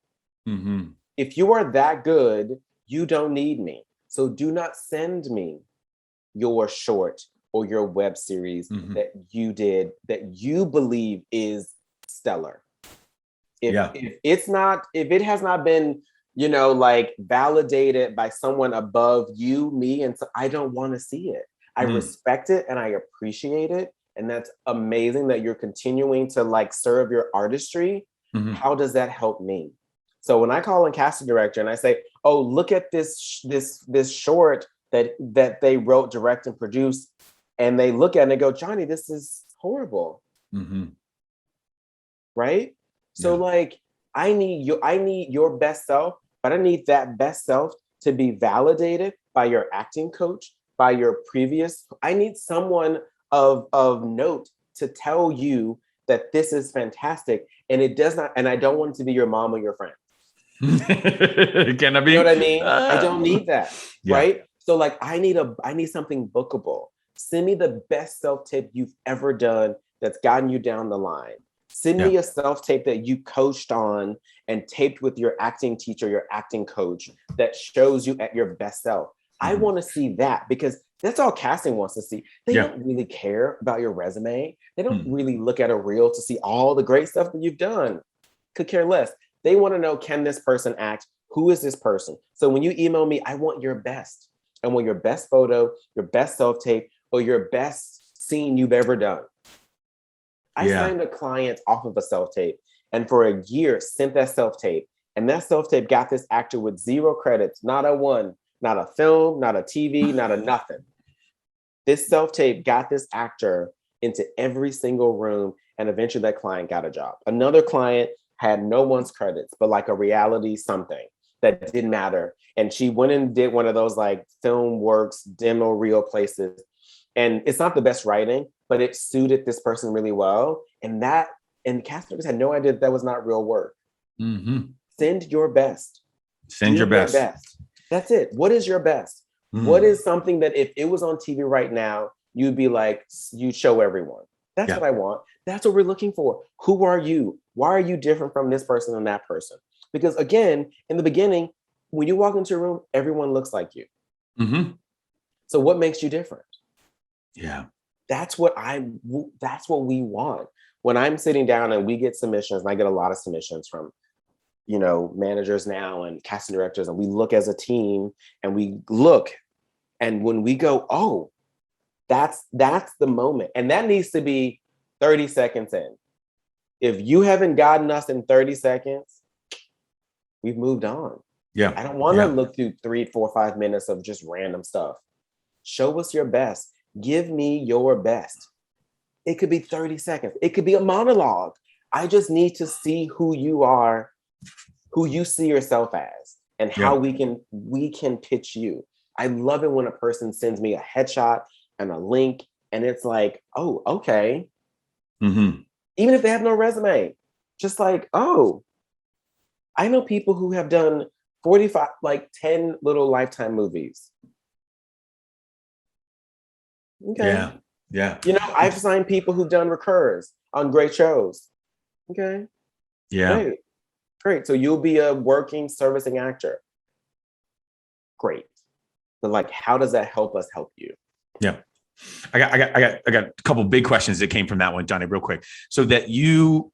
If you are that good, you don't need me. So do not send me your short or your web series that you did that you believe is stellar. If it has not been, like validated by someone above you, me, and so I don't want to see it. I respect it and I appreciate it. And that's amazing that you're continuing to like serve your artistry. How does that help me? So when I call a casting director and I say, oh, look at this short that they wrote, direct, and produced, and they look at it and they go, Johnny, this is horrible. Right? So like, I need your best self, but I need that best self to be validated by your acting coach, by your previous. I need someone of note to tell you that this is fantastic. And it does not, and I don't want it to be your mom or your friend. Can I be? You know what I mean? I don't need that. Yeah. Right. So like I need something bookable. Send me the best self-tape you've ever done that's gotten you down the line. Send me a self-tape that you coached on and taped with your acting teacher, your acting coach, that shows you at your best self. I want to see that, because that's all casting wants to see. They don't really care about your resume. They don't really look at a reel to see all the great stuff that you've done. Could care less. They want to know, can this person act? Who is this person? So when you email me, I want your best. I want your best photo, your best self-tape, or your best scene you've ever done. I signed a client off of a self-tape, and for a year sent that self-tape. And that self-tape got this actor with 0 credits, not a one, not a film, not a TV, not a nothing. This self-tape got this actor into every single room, and eventually that client got a job. Another client had no one's credits, but like a reality something that didn't matter. And she went and did one of those like film works, demo reel places. And it's not the best writing, but it suited this person really well. And the cast members had no idea that was not real work. Send your best. Send your best. That's it. What is your best? What is something that if it was on TV right now, you'd be like, you'd show everyone. That's what I want. That's what we're looking for. Who are you? Why are you different from this person and that person? Because again, in the beginning, when you walk into a room, everyone looks like you. So what makes you different? Yeah. That's what we want. When I'm sitting down and we get submissions, and I get a lot of submissions from, managers now and casting directors, and we look as a team and we look, and when we go, oh, that's the moment. And that needs to be 30 seconds in. If you haven't gotten us in 30 seconds, we've moved on. Yeah. I don't want to look through 3, 4, 5 minutes of just random stuff. Show us your best. Give me your best. It could be 30 seconds. It could be a monologue. I just need to see who you are, who you see yourself as, and how we can pitch you. I love it when a person sends me a headshot and a link, and it's like, oh, okay. Even if they have no resume, just like, oh, I know people who have done 10 little Lifetime movies. Okay. Yeah. I've signed people who've done recurs on great shows. Okay. Yeah. Great. So you'll be a working servicing actor. Great. But like, how does that help us help you? Yeah. I got a couple big questions that came from that one, Johnny, real quick. So that you've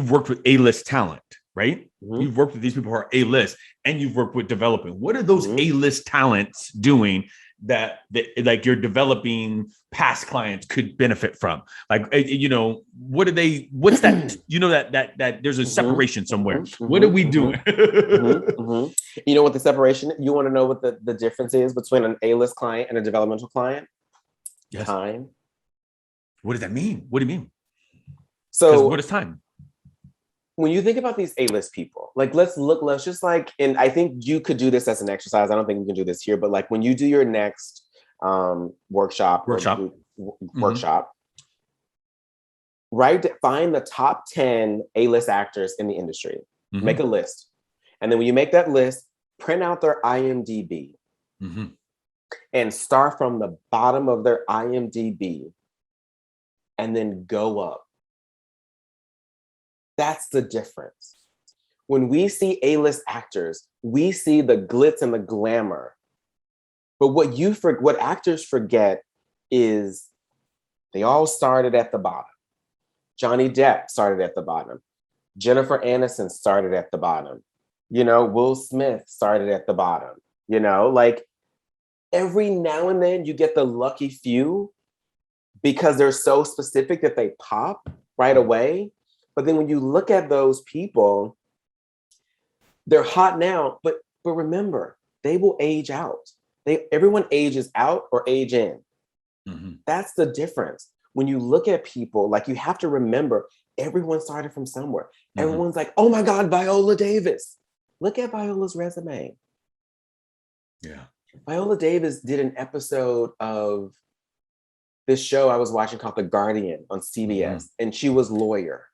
worked with A-list talent, right? You've worked with these people who are A-list, and you've worked with developing. What are those A-list talents doing that like your developing past clients could benefit from? Like, what are they, what's that, that there's a separation somewhere. What are we doing? You know what the separation, you want to know what the difference is between an A-list client and a developmental client? Yes. Time. What does that mean? What do you mean? So what is time? When you think about these A-list people, like let's just like, and I think you could do this as an exercise. I don't think you can do this here, but like when you do your next workshop, right? Find the top 10 A-list actors in the industry, make a list. And then when you make that list, print out their IMDb and start from the bottom of their IMDb and then go up. That's the difference. When we see A-list actors, we see the glitz and the glamour. But what actors forget is they all started at the bottom. Johnny Depp started at the bottom. Jennifer Aniston started at the bottom. Will Smith started at the bottom. Like every now and then you get the lucky few because they're so specific that they pop right away. But then when you look at those people, they're hot now, but remember, they will age out. Everyone ages out or age in. That's the difference. When you look at people, like you have to remember, everyone started from somewhere. Everyone's like, oh my God, Viola Davis. Look at Viola's resume. Yeah. Viola Davis did an episode of this show I was watching called The Guardian on CBS, and she was lawyer.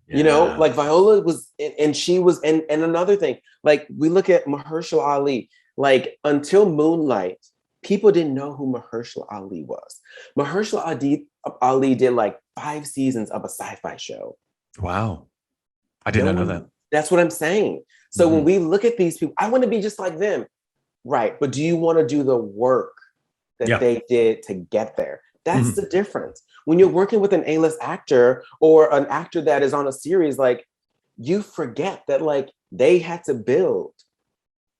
Yeah. You know, like Viola was, and she was, and another thing, like we look at Mahershala Ali, like until Moonlight, people didn't know who Mahershala Ali was. Mahershala Ali did like 5 seasons of a sci-fi show. Wow. I did not know that. That's what I'm saying. So when we look at these people, I want to be just like them. Right. But do you want to do the work that they did to get there? That's the difference. When you're working with an A-list actor or an actor that is on a series, like you forget that like they had to build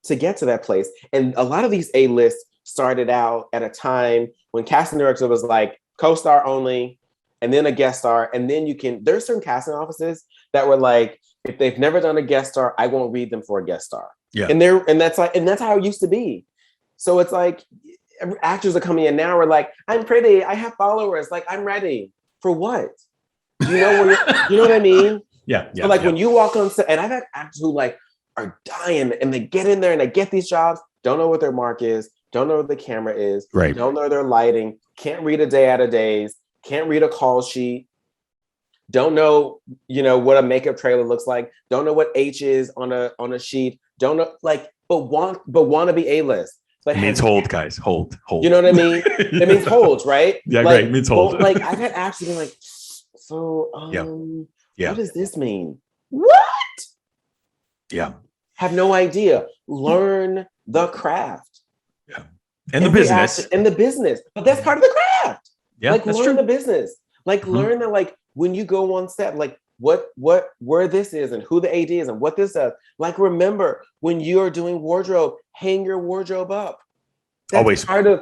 to get to that place. And a lot of these A-lists started out at a time when casting director was like co-star only, and then a guest star. And then there's certain casting offices that were like, if they've never done a guest star, I won't read them for a guest star. Yeah. And that's how it used to be. So it's like actors are coming in now are like, I'm pretty, I have followers, like I'm ready. For what? Do you know you know what I mean? Yeah. So like when you walk on set, and I've had actors who like are dying and they get in there and they get these jobs, don't know what their mark is, don't know what the camera is, right. Don't know their lighting, can't read a day out of days, can't read a call sheet, don't know, what a makeup trailer looks like, don't know what H is on a sheet, don't know, like, but want to be A-list. But it means hold, guys. Hold. You know what I mean? It means hold, right? Yeah, like, right. It means hold. Like I've had actors be like, so what does this mean? What? Yeah. Have no idea. Learn the craft. Yeah. And the business. And the business. But that's part of the craft. Yeah. Like that's learn true. the business. Like learn that, like when you go on set, like where this is and who the AD is and what this does. Like remember when you're doing wardrobe, hang your wardrobe up. That's part of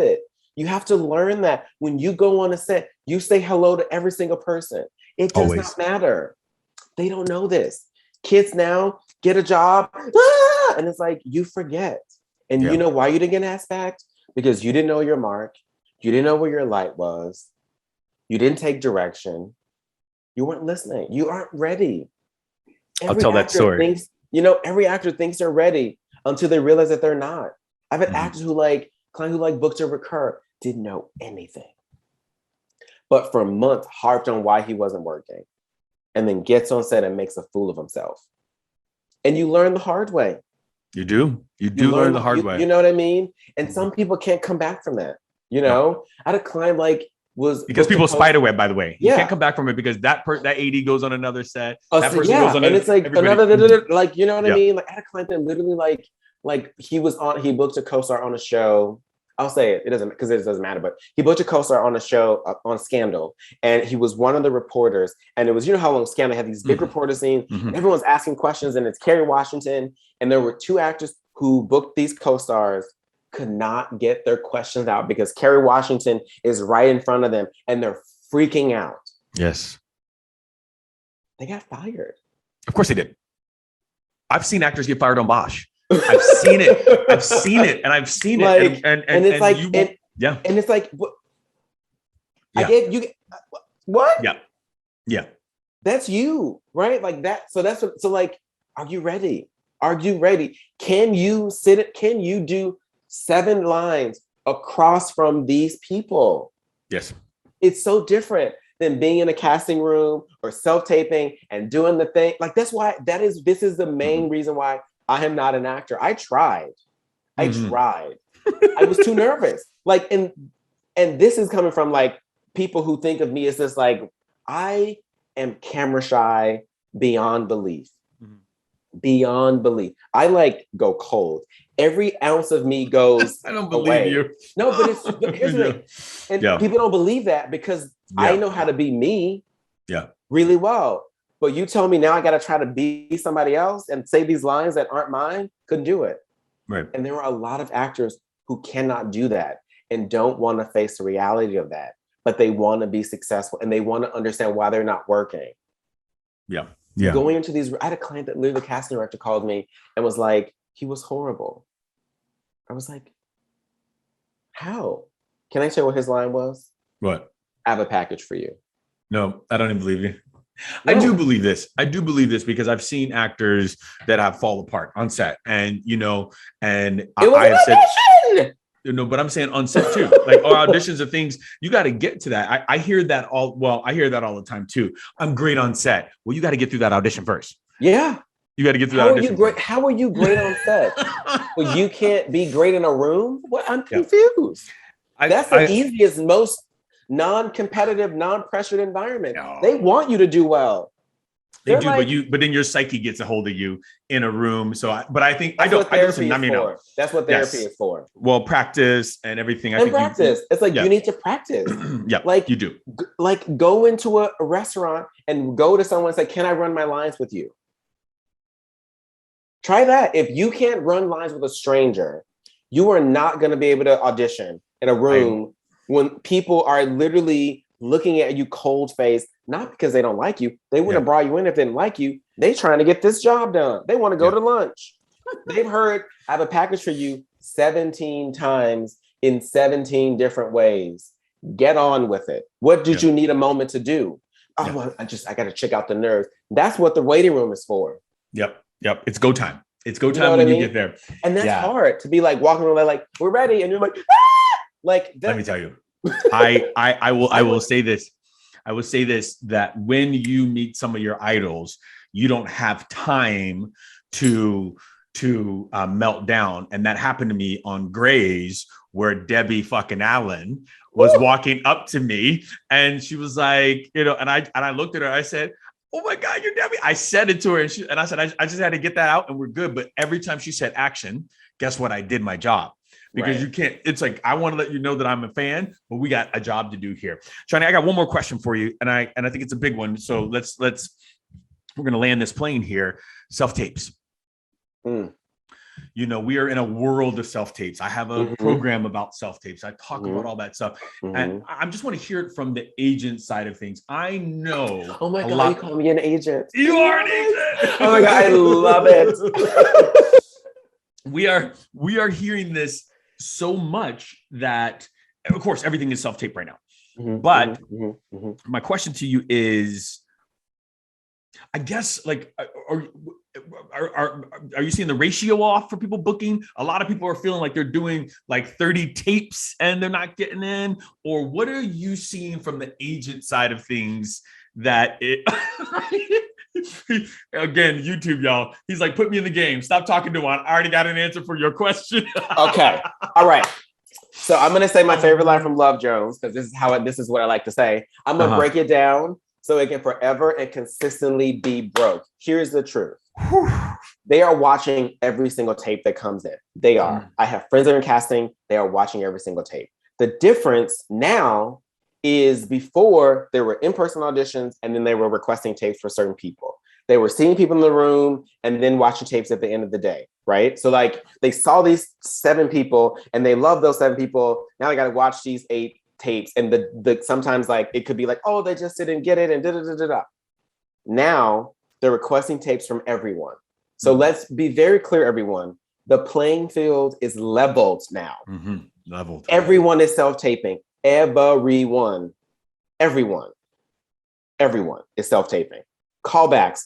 it. You have to learn that when you go on a set, you say hello to every single person. It does not matter. They don't know this. Kids now get a job, and it's like you forget. And you know why you didn't get asked back? Because you didn't know your mark. You didn't know where your light was. You didn't take direction. You weren't listening. You aren't ready. I'll tell that story. Every actor thinks they're ready until they realize that they're not. I've had actors who booked to recur, didn't know anything. But for months harped on why he wasn't working. And then gets on set and makes a fool of himself. And you learn the hard way. You do. You learn the hard way. You know what I mean? And some people can't come back from that. I had a client because people spiderweb, by the way. You can't come back from it because that AD goes on another set. That person goes on and it's like another, like, you know what I mean? Like I had a client that literally like he booked a co-star on a show. I'll say it doesn't matter, but he booked a co-star on a show on Scandal, and he was one of the reporters. And it was, how long Scandal had these big reporter scenes, and everyone's asking questions, and it's Kerry Washington. And there were 2 actors who booked these co-stars, could not get their questions out because Kerry Washington is right in front of them, and they're freaking out. Yes. They got fired. Of course they did. I've seen actors get fired on Bosch. I've seen it. And it's like, and it's like, what? I gave you what? Yeah. That's you, right? Like that. So so like, are you ready? Are you ready? Can you do 7 lines across from these people? Yes. It's so different than being in a casting room or self-taping and doing the thing. Like this is the main reason why I am not an actor. I tried. I was too nervous. Like, and this is coming from like people who think of me as this, like, I am camera shy beyond belief. Beyond belief. I like go cold. Every ounce of me goes I don't believe away. You. No, but here's the thing. And people don't believe that because I know how to be me really well. But you tell me now I got to try to be somebody else and say these lines that aren't mine, couldn't do it. Right. And there are a lot of actors who cannot do that and don't want to face the reality of that, but they want to be successful and they want to understand why they're not working. Yeah. Yeah. Going into these, I had a client that literally the casting director called me and was like, he was horrible. I was like, how? Can I tell what his line was? What? I have a package for you. No, I don't even believe you. I do No, believe this. I do believe this because I've seen actors that have fall apart on set, and and it was I an have said, audition. but I'm saying on set too, like our auditions of things, you got to get to that. I hear that all. Well, I hear that all the time too. I'm great on set. Well, you got to get through that audition first. Yeah. You got to get through that How are you audition great? first. How are you great on set? Well, you can't be great in a room? What? I'm Yeah. confused. That's the I easiest, most non-competitive, non-pressured environment. They no. want you to do well. They They're do, like, but then your psyche gets a hold of you in a room. So, but I think I that's don't. what I listen. therapy I is mean, no. for. That's what therapy Yes. is for. Well, practice and everything. I And think practice. It's like yeah. you need to practice. Yeah, Like, you do. like go into a restaurant and go to someone and say, "Can I run my lines with you?" Try that. If you can't run lines with a stranger, you are not going to be able to audition in a room when people are literally looking at you cold faced, not because they don't like you. They wouldn't have brought you in if they didn't like you. They trying to get this job done. They want to go to lunch. They've heard, I have a package for you 17 times in 17 different ways. Get on with it. What did you need a moment to do? Oh, well, I got to check out the nerves. That's what the waiting room is for. Yep. It's go time. It's go time You know when I you mean? get there. And that's hard to be like walking around like, we're ready. And you're like, ah! Like that. Let me tell you, I will say this. I will say this, that when you meet some of your idols, you don't have time to melt down. And that happened to me on Grey's, where Debbie fucking Allen was walking up to me and she was like, and I looked at her, I said, "Oh my God, you're Debbie." I said it to her and I said, I just had to get that out and we're good. But every time she said action, guess what? I did my job. Because you can't, it's like, I want to let you know that I'm a fan, but we got a job to do here. Johnny, I got one more question for you. And I think it's a big one. So we're going to land this plane here. Self-tapes. We are in a world of self-tapes. I have a program about self-tapes. I talk about all that stuff. And I just want to hear it from the agent side of things. I know. Oh my God, you call me an agent. You are an agent. Oh my God, I love it. We are hearing this so much that, of course, everything is self-tape right now. But my question to you is, I guess, like, are you seeing the ratio off for people booking? A lot of people are feeling like they're doing like 30 tapes and they're not getting in. Or what are you seeing from the agent side of things that it... Again, YouTube, y'all. He's like, put me in the game. Stop talking to him. I already got an answer for your question. Okay. All right. So I'm going to say my favorite line from Love Jones, because this is what I like to say. I'm going to break it down so it can forever and consistently be broke. Here's the truth. They are watching every single tape that comes in. They are. I have friends that are in casting. They are watching every single tape. The difference now is before there were in-person auditions and then they were requesting tapes for certain people. They were seeing people in the room and then watching tapes at the end of the day, right? So like they saw these 7 people and they love those 7 people. Now they got to watch these 8 tapes. And the sometimes like it could be like, oh, they just didn't get it and da-da-da-da-da. Now they're requesting tapes from everyone. So let's be very clear, everyone. The playing field is leveled now. Leveled. Everyone is self-taping. Everyone is self-taping. Callbacks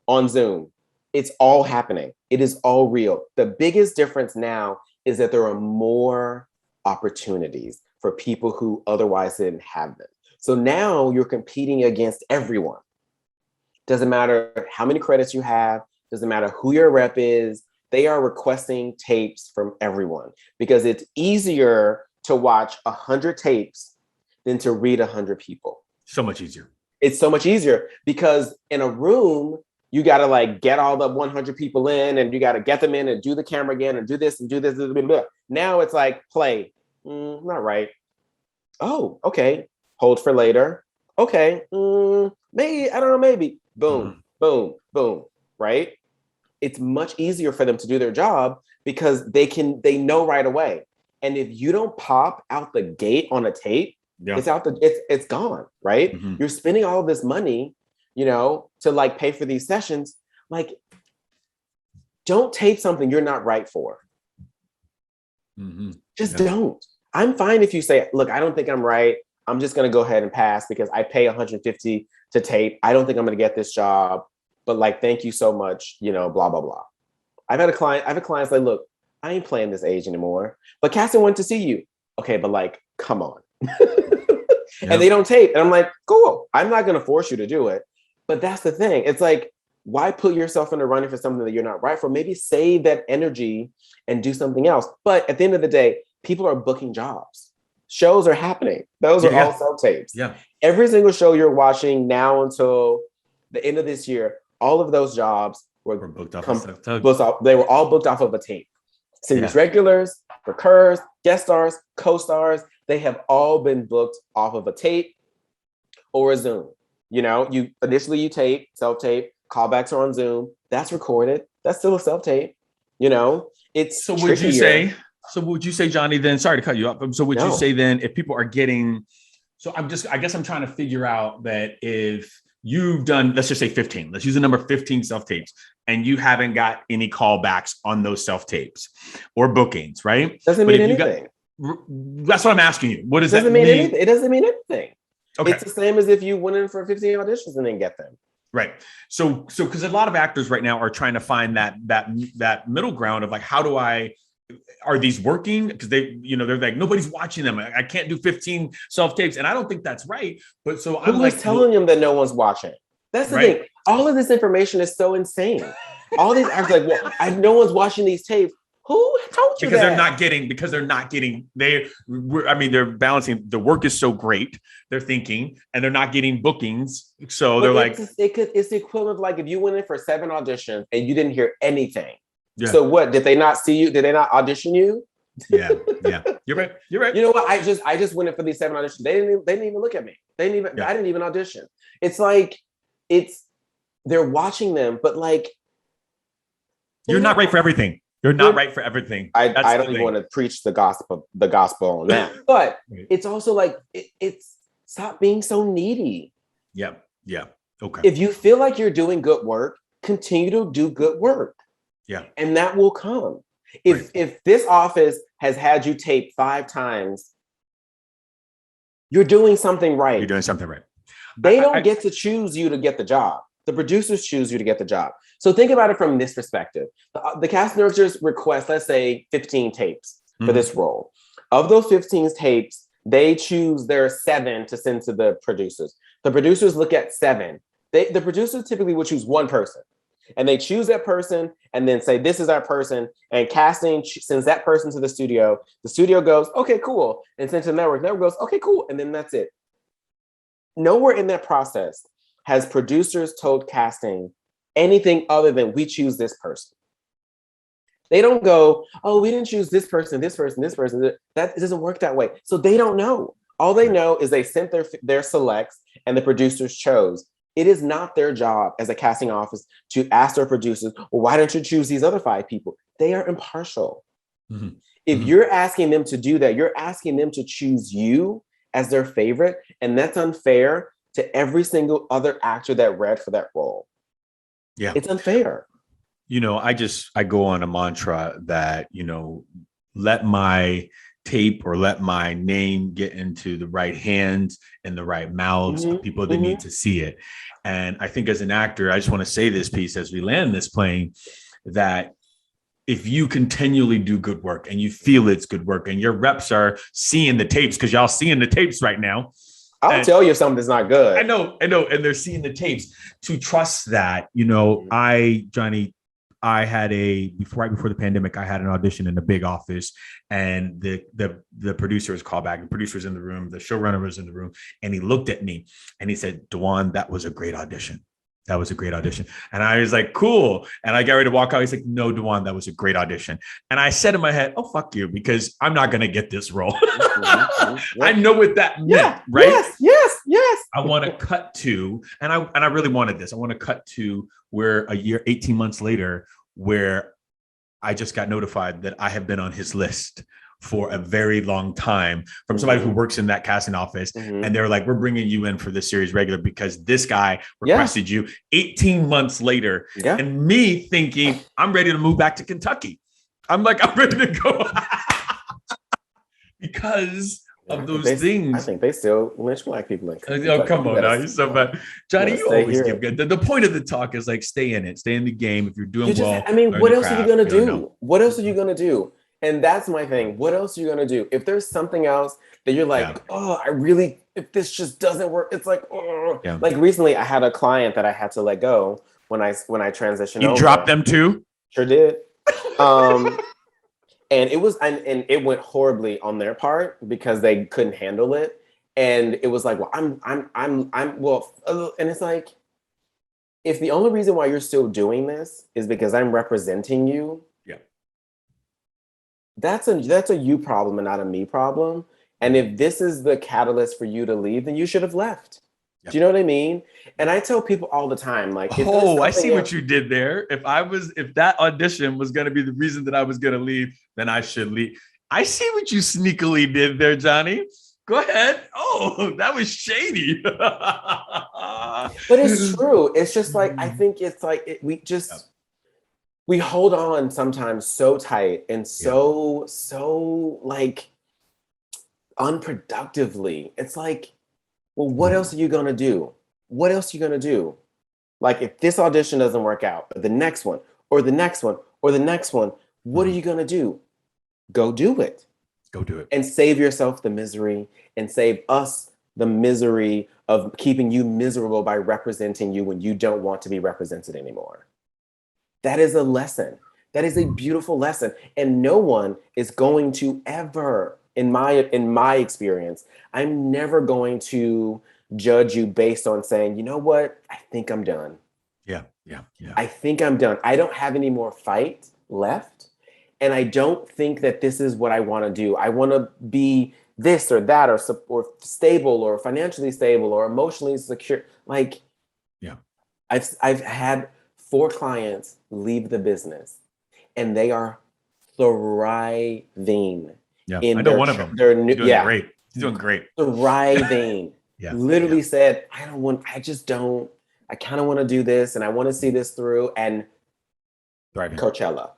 on Zoom. It's all happening. It is all real. The biggest difference now is that there are more opportunities for people who otherwise didn't have them. So now you're competing against everyone. Doesn't matter how many credits you have, doesn't matter who your rep is, they are requesting tapes from everyone because it's easier to watch 100 tapes than to read 100 people. So much easier. It's so much easier because in a room, you got to like get all the 100 people in and you got to get them in and do the camera again and do this and do this. Blah, blah, blah. Now it's like play. Not right. Oh, okay. Hold for later. Okay. Maybe, I don't know, maybe. Boom, boom, boom. Right? It's much easier for them to do their job because they know right away. And if you don't pop out the gate on a tape, it's gone, right? You're spending all of this money, to like pay for these sessions. Like, don't tape something you're not right for. Just don't. I'm fine if you say, look, I don't think I'm right. I'm just going to go ahead and pass because I pay $150 to tape. I don't think I'm going to get this job, but like, thank you so much, you know, blah, blah, blah. I have a client say, look, I ain't playing this age anymore, but casting wanted to see you. Okay, but like, come on. And they don't tape. And I'm like, cool. I'm not going to force you to do it. But that's the thing. It's like, why put yourself in the running for something that you're not right for? Maybe save that energy and do something else. But at the end of the day, people are booking jobs. Shows are happening. Those are all self-tapes. Yeah. Every single show you're watching now until the end of this year, all of those jobs were booked off they were all booked off of a tape. Series regulars, recurs, guest stars, co-stars, they have all been booked off of a tape or a Zoom. You know, you tape, self-tape, callbacks are on Zoom. That's recorded. That's still a self-tape. You know, it's so would you say, Johnny, then sorry to cut you off. So would you say then if people are getting, so I guess I'm trying to figure out that if you've done, let's just say 15, let's use the number 15 self-tapes and you haven't got any callbacks on those self-tapes or bookings, right? Doesn't mean anything. That's what I'm asking you. What does that mean? Anything. It doesn't mean anything. Okay. It's the same as if you went in for 15 auditions and didn't get them. Right. So because a lot of actors right now are trying to find that middle ground of like, are these working? Because they're like, nobody's watching them. I can't do 15 self-tapes. And I don't think that's right. But so I'm like telling them that no one's watching. That's the thing. All of this information is so insane. All these actors like, well, no one's watching these tapes. Who told you because that? They're balancing. The work is so great. They're thinking, and they're not getting bookings. So they're like, it's the equivalent of like if you went in for 7 auditions and you didn't hear anything. Yeah. So what? Did they not see you? Did they not audition you? Yeah. You're right. You know what? I just went in for these 7 auditions. They didn't even look at me. I didn't even audition. It's like they're watching them, but like you're not right for everything. You're not right for everything. I don't even want to preach the gospel on that. But it's also like it's stop being so needy. Yeah. Okay. If you feel like you're doing good work, continue to do good work. Yeah. And that will come. If this office has had you tape 5 times, you're doing something right. You're doing something right. They don't get to choose you to get the job. The producers choose you to get the job. So think about it from this perspective. The cast nurtures request, let's say 15 tapes for this role. Of those 15 tapes, they choose their 7 to send to the producers. The producers look at 7. The producers typically will choose one person. And they choose that person and then say, this is our person. And casting sends that person to the studio. The studio goes, okay, cool. And sends to the network. Network goes, okay, cool. And then that's it. Nowhere in that process has producers told casting anything other than we choose this person. They don't go, oh, we didn't choose this person, this person, this person. That doesn't work that way. So they don't know. All they know is they sent their selects and the producers chose. It is not their job as a casting office to ask their producers, well, why don't you choose these other 5 people? They are impartial. Mm-hmm. If you're asking them to do that, you're asking them to choose you as their favorite. And that's unfair to every single other actor that read for that role. Yeah. It's unfair. I go on a mantra that, let my tape or let my name get into the right hands and the right mouths of people that need to see it. And I think as an actor, I just want to say this piece as we land this plane, that if you continually do good work and you feel it's good work and your reps are seeing the tapes, because y'all seeing the tapes right now. I'll tell you if something's not good. I know. And they're seeing the tapes, to trust that, Johnny, I had right before the pandemic, I had an audition in a big office, and the producer was called back. The producer was in the room, the showrunner was in the room, and he looked at me and he said, DaJuan, that was a great audition. That was a great audition. And I was like, cool. And I got ready to walk out. He's like, no, DaJuan, that was a great audition. And I said in my head, oh, fuck you, because I'm not going to get this role. I know what that meant, right? Yes. I want to cut to, and I really wanted this. I want to cut to where 18 months later, where I just got notified that I have been on his list for a very long time from somebody who works in that casting office. And they're like, we're bringing you in for this series regular because this guy requested you 18 months later. Yeah. And me thinking, I'm ready to move back to Kentucky. I'm ready to go because of those I things. think they still lynch Black people in Oh, Kentucky. come on now. You're so bad. Johnny, you stay always here. give good. The point of the talk is like, stay in it, stay in the game. If you're doing well, I mean, learn what the else are you craft. gonna You don't do? know. What else are you gonna do? And that's my thing. What else are you gonna do? If there's something else that you're like, Yeah. oh, if this just doesn't work, it's like, oh. Yeah. Like recently, I had a client that I had to let go when I transitioned You over. dropped them too? Sure did. And it was, and it went horribly on their part because they couldn't handle it. And it was like, well, and it's like, if the only reason why you're still doing this is because I'm representing you, yeah, that's a you problem and not a me problem. And if this is the catalyst for you to leave, then you should have left. Yep. Do you know what I mean? And I tell people all the time, like, oh, I see what you did there. If that audition was going to be the reason that I was going to leave, then I should leave. I see what you sneakily did there, Johnny. Go ahead. Oh, that was shady. But it's true. It's just like, I think it's like, we hold on sometimes so tight and so like unproductively. It's like, well, what else are you going to do? What else are you going to do? Like, if this audition doesn't work out, or the next one, or the next one, or the next one, what are you going to do? Go do it. Go do it. And save yourself the misery and save us the misery of keeping you miserable by representing you when you don't want to be represented anymore. That is a lesson. That is a beautiful lesson. And no one is going to ever, in my experience, I'm never going to judge you based on saying, you know what? I think I'm done. Yeah. I think I'm done. I don't have any more fight left. And I don't think that this is what I want to do. I want to be this or that, or stable, or financially stable, or emotionally secure. Like, I've had 4 clients leave the business, and they are thriving. Yeah, I know one of them. They're new, doing great. He's doing great. Thriving. Literally said, I kind of want to do this, and I want to see this through. And thriving. Coachella.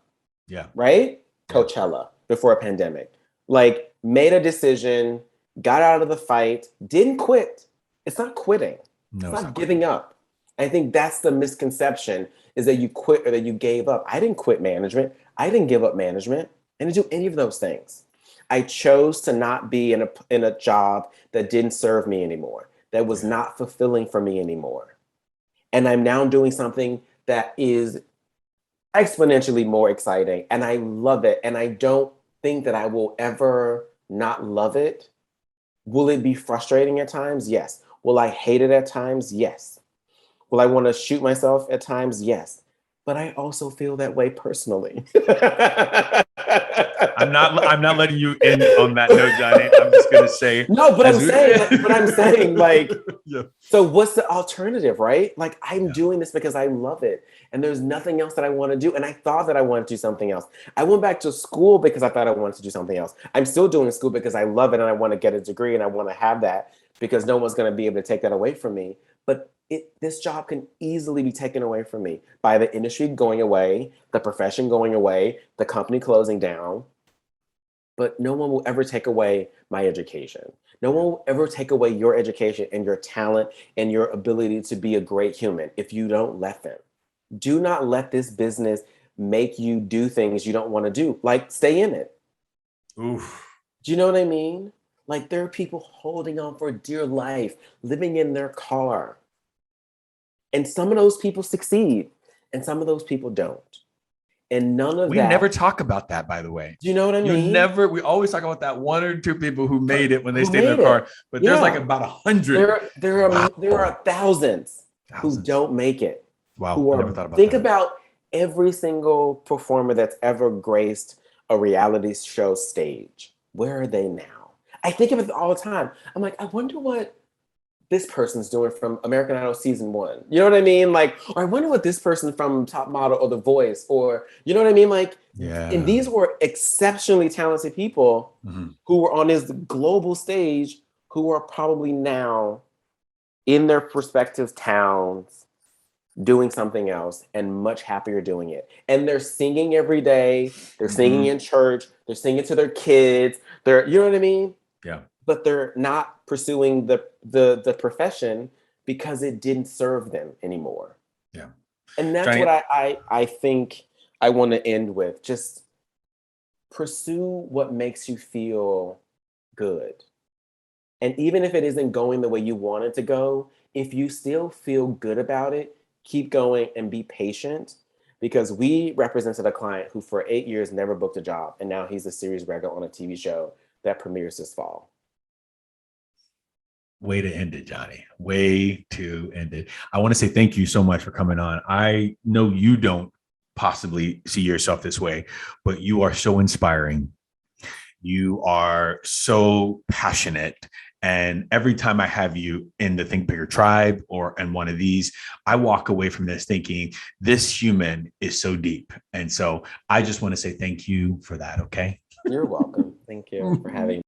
Yeah. Right? Coachella before a pandemic. Like, made a decision, got out of the fight, didn't quit. It's not quitting. No, it's not giving up. I think that's the misconception, is that you quit or that you gave up. I didn't quit management. I didn't give up management. I didn't do any of those things. I chose to not be in a job that didn't serve me anymore, that was not fulfilling for me anymore. And I'm now doing something that is exponentially more exciting, and I love it. And I don't think that I will ever not love it. Will it be frustrating at times? Yes. Will I hate it at times? Yes. Will I want to shoot myself at times? Yes. But I also feel that way personally. I'm not letting you in on that note, Johnny. I'm just gonna say no, but I'm saying like, so what's the alternative, right? Like, I'm doing this because I love it, and there's nothing else that I want to do. And I thought that I wanted to do something else. I went back to school because I thought I wanted to do something else. I'm still doing school because I love it and I want to get a degree and I want to have that, because no one's going to be able to take that away from me. But this job can easily be taken away from me by the industry going away, the profession going away, the company closing down. But no one will ever take away my education. No one will ever take away your education and your talent and your ability to be a great human if you don't let them. Do not let this business make you do things you don't want to do. Like, stay in it. Oof. Do you know what I mean? Like, there are people holding on for dear life, living in their car. And some of those people succeed, and some of those people don't. And none of that. We never talk about that, by the way. Do you know what I mean? We always talk about that 1 or 2 people who made it when they stayed in their car, but there's like about 100. There are thousands who don't make it. Wow. I never thought about think that. about every single performer that's ever graced a reality show stage. Where are they now? I think of it all the time. I'm like, I wonder what this person's doing from American Idol season 1. You know what I mean? Like, or I wonder what this person from Top Model or The Voice, or, you know what I mean? Like, and these were exceptionally talented people who were on this global stage, who are probably now in their respective towns doing something else and much happier doing it. And they're singing every day. They're singing in church. They're singing to their kids. You know what I mean? Yeah. but they're not pursuing the profession because it didn't serve them anymore. Yeah. And that's Johnny, what I think I want to end with. Just pursue what makes you feel good. And even if it isn't going the way you want it to go, if you still feel good about it, keep going and be patient, because we represented a client who for 8 years never booked a job. And now he's a series regular on a TV show that premieres this fall. way to end it, Johnny. Way to end it. I want to say thank you so much for coming on. I know you don't possibly see yourself this way, but you are so inspiring. You are so passionate. And every time I have you in the Think Bigger Tribe or in one of these, I walk away from this thinking this human is so deep. And so I just want to say thank you for that. Okay. You're welcome. Thank you for having me.